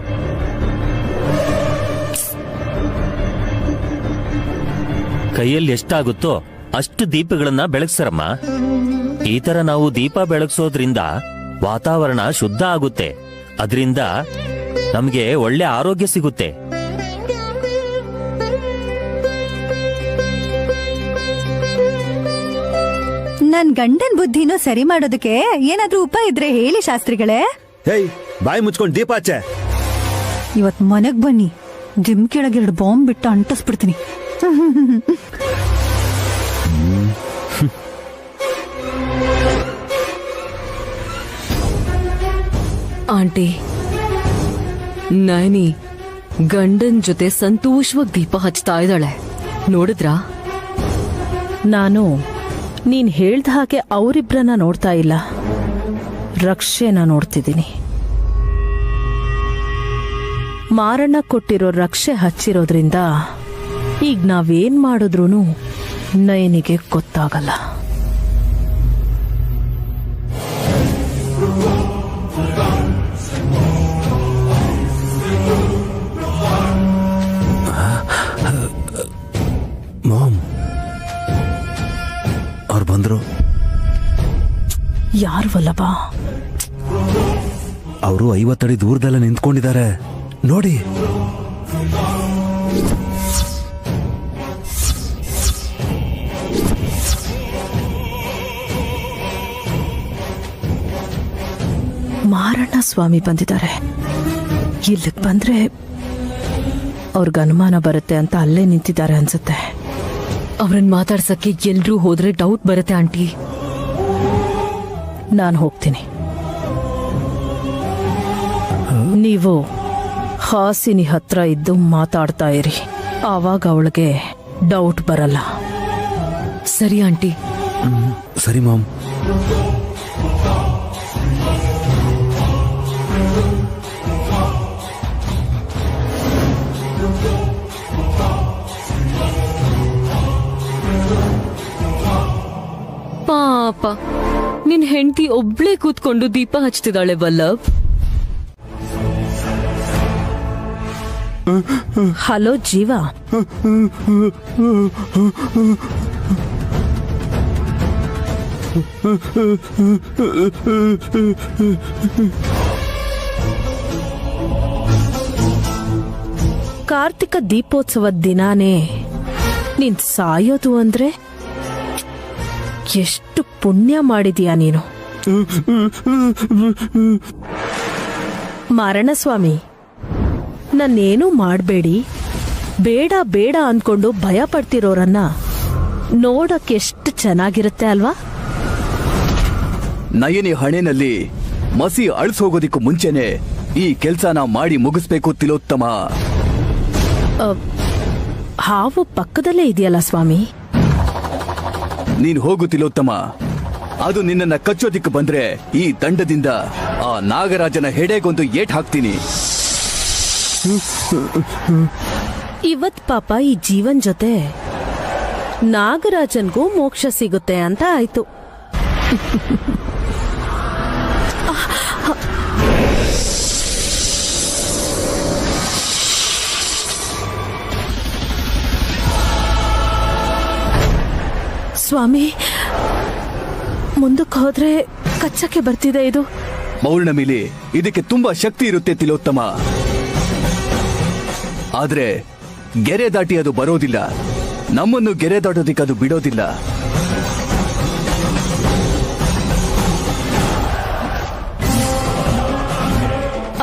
S12: ಕೈಯಲ್ಲಿ ಎಷ್ಟಾಗುತ್ತೋ ಅಷ್ಟು ದೀಪಗಳನ್ನ ಬೆಳಗ್ಸರಮ್ಮ. ಈ ತರ ನಾವು ದೀಪ ಬೆಳಗ್ಸೋದ್ರಿಂದ ವಾತಾವರಣ ಶುದ್ಧ ಆಗುತ್ತೆ. ಅದರಿಂದ ನಮ್ಗೆ ಒಳ್ಳೆ ಆರೋಗ್ಯ ಸಿಗುತ್ತೆ.
S9: ನನ್ ಗಂಡನ್ ಬುದ್ಧಿನೂ ಸರಿ ಮಾಡೋದಕ್ಕೆ ಏನಾದ್ರೂ ಉಪಾಯ ಇದ್ರೆ ಹೇಳಿ ಶಾಸ್ತ್ರಿಗಳೇ.
S4: ಹೇಯ್, ಬಾಯಿ ಮುಚ್ಕೊಂಡ್ ದೀಪ ಹಚ್ಚೆ.
S9: ಇವತ್ ಮನೆಗ್ ಬನ್ನಿ, ಜಿಮ್ ಕೆಳಗೆ 2 ಬಾಂಬ್ ಬಿಟ್ಟು ಅಂಟಿಸ್ಬಿಡ್ತೀನಿ.
S5: ಆಂಟಿ, ನೈನಿ ಗಂಡನ್ ಜೊತೆ ಸಂತೋಷವಾಗಿ ದೀಪ ಹಚ್ತಾ ಇದ್ದಾಳೆ, ನೋಡಿದ್ರಾ?
S1: ನಾನು ನೀನ್ ಹೇಳ್ದ ಹಾಗೆ ಅವರಿಬ್ರನ್ನ ನೋಡ್ತಾ ಇಲ್ಲ, ರಕ್ಷೆನ ನೋಡ್ತಿದ್ದೀನಿ. ಮಾರಣ್ಣ ಕೊಟ್ಟಿರೋ ರಕ್ಷೆ ಹಚ್ಚಿರೋದ್ರಿಂದ ಈಗ ನಾವೇನ್ ಮಾಡಿದ್ರೂ ನಯನಿಗೆ ಗೊತ್ತಾಗಲ್ಲ.
S4: ಮಾಮ್, ಅವ್ರು ಬಂದ್ರು.
S1: ಯಾರು ವಲ್ಲಭ?
S4: ಅವರು 50 ಅಡಿ ದೂರದಲ್ಲೇ ನಿಂತ್ಕೊಂಡಿದ್ದಾರೆ ನೋಡಿ.
S1: ಮಾರಣ್ಣ ಸ್ವಾಮಿ ಬಂದಿದ್ದಾರೆ. ಇಲ್ಲಿಗೆ ಬಂದ್ರೆ ಅವ್ರಿಗೆ ಅನುಮಾನ ಬರುತ್ತೆ ಅಂತ ಅಲ್ಲೇ ನಿಂತಿದ್ದಾರೆ ಅನ್ಸುತ್ತೆ.
S5: ಅವ್ರನ್ನ ಮಾತಾಡ್ಸಕ್ಕೆ ಎಲ್ರೂ ಹೋದ್ರೆ ಡೌಟ್ ಬರುತ್ತೆ ಆಂಟಿ.
S1: ನಾನು ಹೋಗ್ತೀನಿ. ನೀವು ಹಾಸಿನಿ ಹತ್ರ ಇದ್ದು ಮಾತಾಡ್ತಾ ಇರಿ, ಆವಾಗ ಅವಳಿಗೆ ಡೌಟ್ ಬರಲ್ಲ.
S5: ಸರಿ ಆಂಟಿ.
S4: ಸರಿ ಮಾಮ್.
S5: ಪಾಪ, ನಿನ್ ಹೆಂಡತಿ ಒಬ್ಳೇ ಕೂತ್ಕೊಂಡು ದೀಪ ಹಚ್ತಿದ್ದಾಳೆ ವಲ್ಲಭ್.
S1: ಹಲೋ ಜೀವ, ಕಾರ್ತಿಕ ದೀಪೋತ್ಸವದ ದಿನಾನೇ ನೀನ್ ಸಾಯೋದು ಅಂದ್ರೆ ಎಷ್ಟು ಪುಣ್ಯ ಮಾಡಿದೀಯ ನೀನು. ಮಾರಣ್ಣಸ್ವಾಮಿ, ನನ್ನೇನೂ ಮಾಡಬೇಡಿ, ಬೇಡ ಬೇಡ ಅಂದ್ಕೊಂಡು ಭಯ ಪಡ್ತಿರೋರನ್ನ ನೋಡಕ್ಕೆಷ್ಟು ಚೆನ್ನಾಗಿರುತ್ತೆ ಅಲ್ವಾ?
S7: ನಯನಿ ಹಣೆನಲ್ಲಿ ಮಸಿ ಅಳಿಸೋಗೋದಿಕ್ಕೂ ಮುಂಚೆನೆ ಈ ಕೆಲ್ಸನ ಮಾಡಿ ಮುಗಿಸ್ಬೇಕು ತಿಲೋತ್ತಮ.
S1: ಹಾವು ಪಕ್ಕದಲ್ಲೇ ಇದೆಯಲ್ಲ ಸ್ವಾಮಿ.
S7: ನೀನ್ ಹೋಗು ತಿಲೋತ್ತಮ. ಅದು ನಿನ್ನನ್ನ ಕಚ್ಚೋದಿಕ್ಕೆ ಬಂದ್ರೆ ಈ ದಂಡದಿಂದ ಆ ನಾಗರಾಜನ ಹೆಡೆಗೊಂದು ಏಟ್ ಹಾಕ್ತೀನಿ.
S1: ಇವತ್ ಪಾಪ ಈ ಜೀವನ್ ಜೊತೆ ನಾಗರಾಜನ್ಗೂ ಮೋಕ್ಷ ಸಿಗುತ್ತೆ ಅಂತ ಆಯ್ತು. ಸ್ವಾಮಿ, ಮುಂದಕ್ಕೆ ಹೋದ್ರೆ ಕಚ್ಚಕ್ಕೆ ಬರ್ತಿದೆ ಇದು.
S7: ಪೌರ್ಣಮಿಲಿ ಇದಕ್ಕೆ ತುಂಬಾ ಶಕ್ತಿ ಇರುತ್ತೆ ತಿಲೋತ್ತಮ. ಆದ್ರೆ ಗೆರೆ ದಾಟಿ ಅದು ಬರೋದಿಲ್ಲ. ನಮ್ಮನ್ನು ಗೆರೆ ದಾಟೋದಿಕ್ಕೆ ಅದು ಬಿಡೋದಿಲ್ಲ.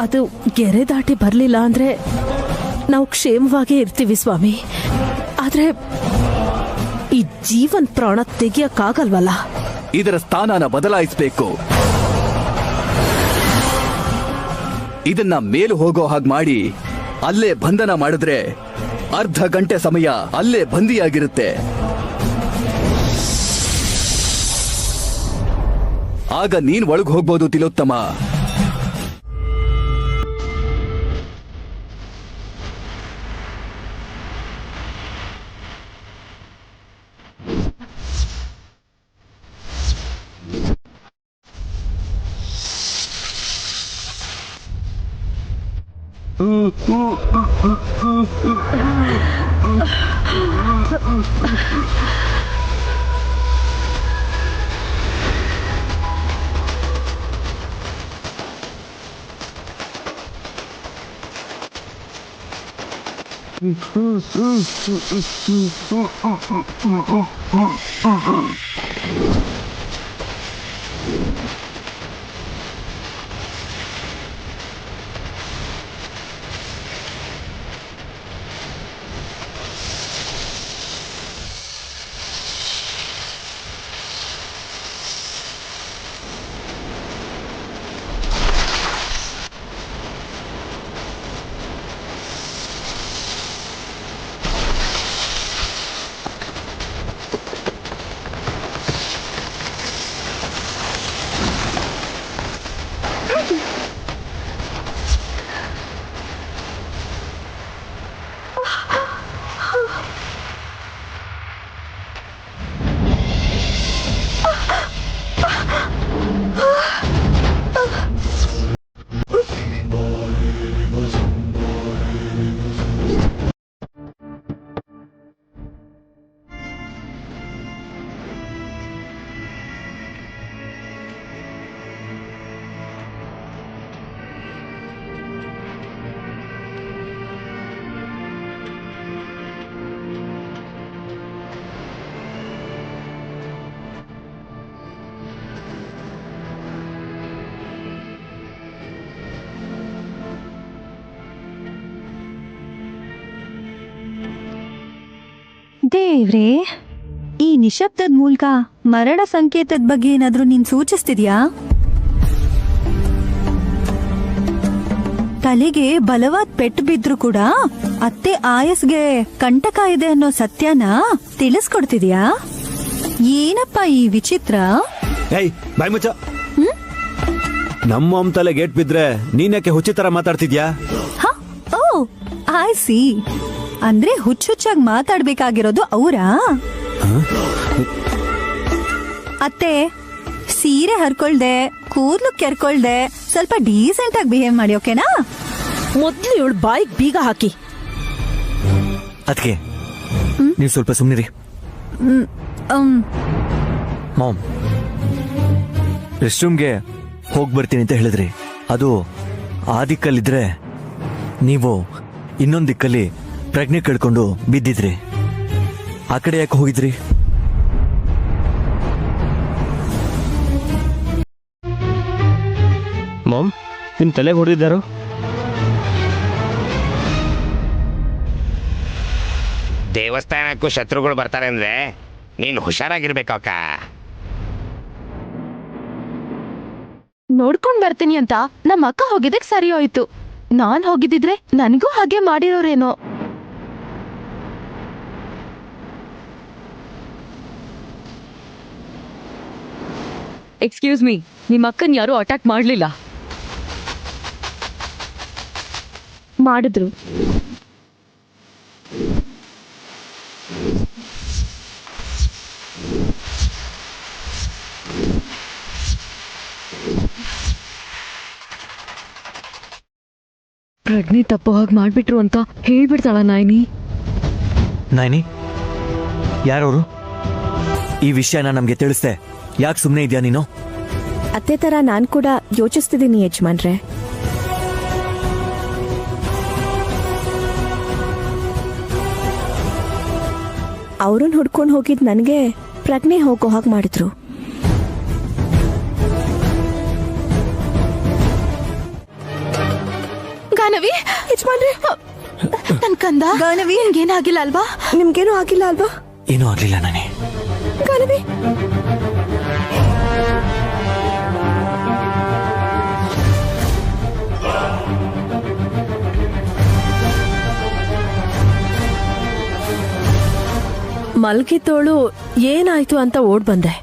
S1: ಅದು ಗೆರೆ ದಾಟಿ ಬರ್ಲಿಲ್ಲ ಅಂದ್ರೆ ನಾವು ಕ್ಷೇಮವಾಗಿ ಇರ್ತೀವಿ ಸ್ವಾಮಿ. ಆದ್ರೆ ಈ ಜೀವನ್ ಪ್ರಾಣ ತೆಗಿಯಕ್ಕಾಗಲ್ವಲ್ಲ.
S7: ಇದರ ಸ್ಥಾನನ ಬದಲಾಯಿಸಬೇಕು. ಇದನ್ನ ಮೇಲು ಹೋಗೋ ಹಾಗೆ ಮಾಡಿ ಅಲ್ಲೇ ಬಂಧನ ಮಾಡಿದ್ರೆ ಅರ್ಧ ಗಂಟೆ ಸಮಯ ಅಲ್ಲೇ ಬಂದಿಯಾಗಿರುತ್ತೆ. ಆಗ ನೀನ್ ಒಳಗ್ ಹೋಗ್ಬೋದು ತಿಲೋತ್ತಮ.
S9: ದೇವ್ರೇ, ಈ ನಿಶಬ್ದದ ಮೂಲಕ ಮರಣ ಸಂಕೇತದ ಬಗ್ಗೆ ಏನಾದ್ರೂ ನೀನ್ ಸೂಚಿಸ್ತಿದ್ಯಾ? ತಲೆಗೆ ಬಲವಾದ ಪೆಟ್ಟು ಬಿದ್ರು ಕೂಡ ಅತ್ತೆ ಆಯಸ್ಗೆ ಕಂಟಕ ಇದೆ ಅನ್ನೋ ಸತ್ಯನ ತಿಳಿಸ್ಕೊಡ್ತಿದ್ಯಾ? ಏನಪ್ಪ ಈ ವಿಚಿತ್ರ?
S4: ಏಯ್ ಬಾಯ್ ಮುಚ್ಚ. ನಮ್ಮ ತಲೆ ಗೇಟ್ ಬಿದ್ರೆ ನೀನ್ಯಾಕೆ ಹುಚ್ಚಿ ತರ ಮಾತಾಡ್ತಿದ್ಯಾ?
S9: ಓ ಐ ಸಿ. ಅಂದ್ರೆ ಹುಚ್ಚುಚ್ಚಾಗಿ ಮಾತಾಡ್ಬೇಕಾಗಿರೋದು ಅವರಾ? ಅತ್ತೆ, ಸೀರೆ ಹರ್ಕೊಳ್ದೆ, ಕೂದ್ಲು ಕೆರ್ಕೊಳ್ದೆ, ಸ್ವಲ್ಪ ಡೀಸೆಂಟ್ ಆಗಿ ಬಿಹೇವ್ ಮಾಡಿ, ಓಕೆನಾ?
S1: ಮೊದ್ಲು ಇವಳು ಬಾಯಿಗೆ ಬೀಗ ಹಾಕಿ.
S8: ಅದಕ್ಕೆ ನೀವು ಸ್ವಲ್ಪ ಸುಮ್ಮನಿರಿ. ಮಾಮ್, ರೆಸ್ಟ್ ರೂಮ್ಗೆ ಹೋಗಿ ಬರ್ತೀನಿ ಅಂತ ಹೇಳಿದ್ರಿ. ಅದು ಆ ದಿಕ್ಕಲ್ಲಿದ್ರೆ ನೀವು ಇನ್ನೊಂದು ದಿಕ್ಕಲ್ಲಿ ಪ್ರಜ್ಞೆ ಕಳ್ಕೊಂಡು ಬಿದ್ದಿದ್ರಿ. ಆ ಕಡೆ ಯಾಕೆ ಹೋಗಿದ್ರಿ?
S10: ಮಾಮ್, ನಿಮ್ ತಲೆಗೆ ಹೊಡೆದಿದ್ದಾರೋ?
S2: ದೇವಸ್ಥಾನಕ್ಕೂ ಶತ್ರುಗಳು ಬರ್ತಾರೆ ಅಂದ್ರೆ ನೀನು ಹುಷಾರಾಗಿರ್ಬೇಕಕ್ಕ.
S3: ನೋಡ್ಕೊಂಡ್ ಬರ್ತೀನಿ ಅಂತ ನಮ್ಮ ಅಕ್ಕ ಹೋಗಿದ್ದಕ್ ಸರಿ ಹೋಯ್ತು. ನಾನ್ ಹೋಗಿದ್ದಿದ್ರೆ ನನ್ಗೂ ಹಾಗೆ ಮಾಡಿರೋರೇನೋ.
S5: ಎಕ್ಸ್ಕ್ಯೂಸ್ ಮೀ, ನಿಮ್ಮ ಅಕ್ಕನ್ ಯಾರು ಅಟ್ಯಾಕ್ ಮಾಡ್ಲಿಲ್ಲ?
S3: ಮಾಡಿದ್ರು.
S5: ಪ್ರಜ್ಞೆ ತಪ್ಪು ಹಾಗೆ ಮಾಡ್ಬಿಟ್ರು ಅಂತ ಹೇಳ್ಬಿಡ್ತಾಳ ನಾಯಿನಿ.
S8: ನಾಯಿನಿ, ಯಾರವರು? ಈ ವಿಷಯನ ನಮ್ಗೆ ತಿಳಿಸ್ದೆ ಯಾಕೆ ಸುಮ್ಮನೆ ಇದೆಯಾ ನೀನು?
S11: ಅದೇ ತರ ನಾನ್ ಕೂಡ ಯೋಚಿಸ್ತಿದ್ದೀನಿ ಯಜಮಾನ್ರೆ. ಅವ್ರನ್ನ ಹುಡ್ಕೊಂಡು ಹೋಗಿದ್ ನನಗೆ ಪ್ರಜ್ಞೆ ಹೋಗೋ ಹಾಗೆ ಮಾಡಿದ್ರು.
S3: ಗಾನವಿ, ಯಜಮಾನ್ರೆ, ನನ್ ಕಂದ. ಗಾನವಿ, ಏನಾಗಿಲ್ಲ ಅಲ್ವಾ?
S11: ನಿಮ್ಗೇನು ಆಗಿಲ್ಲ ಅಲ್ವಾ?
S8: ಏನೂ ಆಗ್ಲಿಲ್ಲ ನಾನೇ.
S11: ಗಾನವಿ,
S1: ಮಲ್ಗಿದ್ದೋಳು ಏನಾಯ್ತು ಅಂತ ಓಡ್ ಬಂದೆ.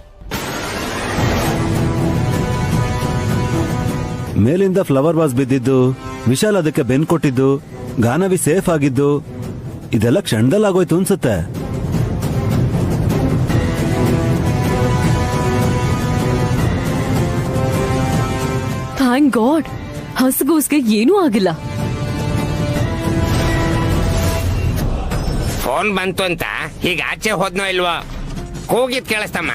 S4: ಮೇಲಿಂದ ಫ್ಲವರ್ ವಾಸ್ ಬಿದ್ದಿದ್ದು, ವಿಶಾಲ್ ಅದಕ್ಕೆ ಬೆನ್ ಕೊಟ್ಟಿದ್ದು, ಗಾನವಿ ಸೇಫ್ ಆಗಿದ್ದು, ಇದೆಲ್ಲ ಕ್ಷಣದಲ್ಲಿ ಆಗೋಯ್ತು ಅನ್ಸುತ್ತೆ.
S5: ಥ್ಯಾಂಕ್ ಗಾಡ್, ಹಸುಗೂಸ್ಗೆ ಏನೂ ಆಗಿಲ್ಲ.
S2: ಫೋನ್ ಬಂತು ಅಂತ ಈಗ ಆಚೆ ಹೋದ್ನೋ ಇಲ್ವೋ? ಕೂಗಿದ್ ಕೇಳಿಸ್ತಮ್ಮ.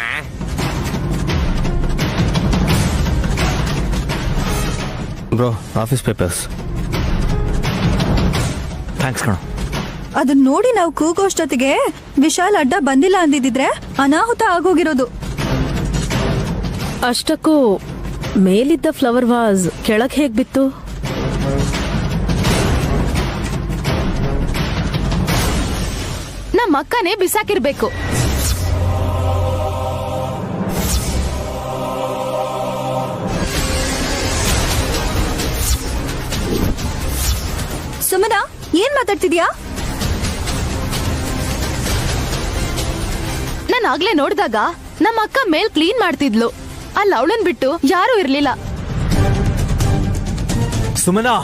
S10: Bro, office papers.
S8: ಥ್ಯಾಂಕ್ಸ್ ಕಣ.
S9: ಅದನ್ನ ನೋಡಿ ನಾವು ಕೂಗೋಷ್ಟೊತ್ತಿಗೆ ವಿಶಾಲ್ ಅಡ್ಡ ಬಂದಿಲ್ಲ ಅಂದಿದ್ರೆ ಅನಾಹುತ ಆಗೋಗಿರೋದು.
S1: ಅಷ್ಟಕ್ಕೂ ಮೇಲಿದ್ದ ಫ್ಲವರ್ ವಾಸ್ ಕೆಳಗ್ ಹೇಗ್ ಬಿತ್ತು?
S3: ನಮ್ಮ ಅಕ್ಕನೇ ಬಿಸಾಕಿರ್ಬೇಕು.
S9: ಸುಮನಾ, ಏನ್ ಮಾತಾಡ್ತಿದ್ಯಾ?
S3: ನಾನು ಆಗ್ಲೇ ನೋಡಿದಾಗ ನಮ್ಮ ಅಕ್ಕ ಮೇಲ್ ಕ್ಲೀನ್ ಮಾಡ್ತಿದ್ಲು. ಅಲ್ಲಿ ಅವಳನ್ ಬಿಟ್ಟು ಯಾರೂ ಇರ್ಲಿಲ್ಲ.
S8: ಸುಮನಾ,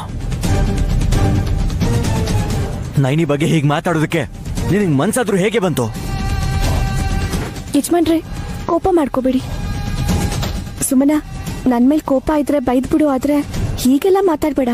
S8: ನೈನಿ ಬಗ್ಗೆ ಹೀಗೆ ಮಾತಾಡೋದಕ್ಕೆ ನಿನಗೆ ಮನ್ಸಾದ್ರೂ ಹೇಗೆ ಬಂತು?
S11: ಯಜಮಾನ್ರೆ, ಕೋಪ ಮಾಡ್ಕೋಬೇಡಿ. ಸುಮನಾ, ನನ್ ಮೇಲ್ ಕೋಪ ಇದ್ರೆ ಬೈದ್ಬಿಡು, ಆದ್ರೆ ಹೀಗೆಲ್ಲ ಮಾತಾಡ್ಬೇಡ.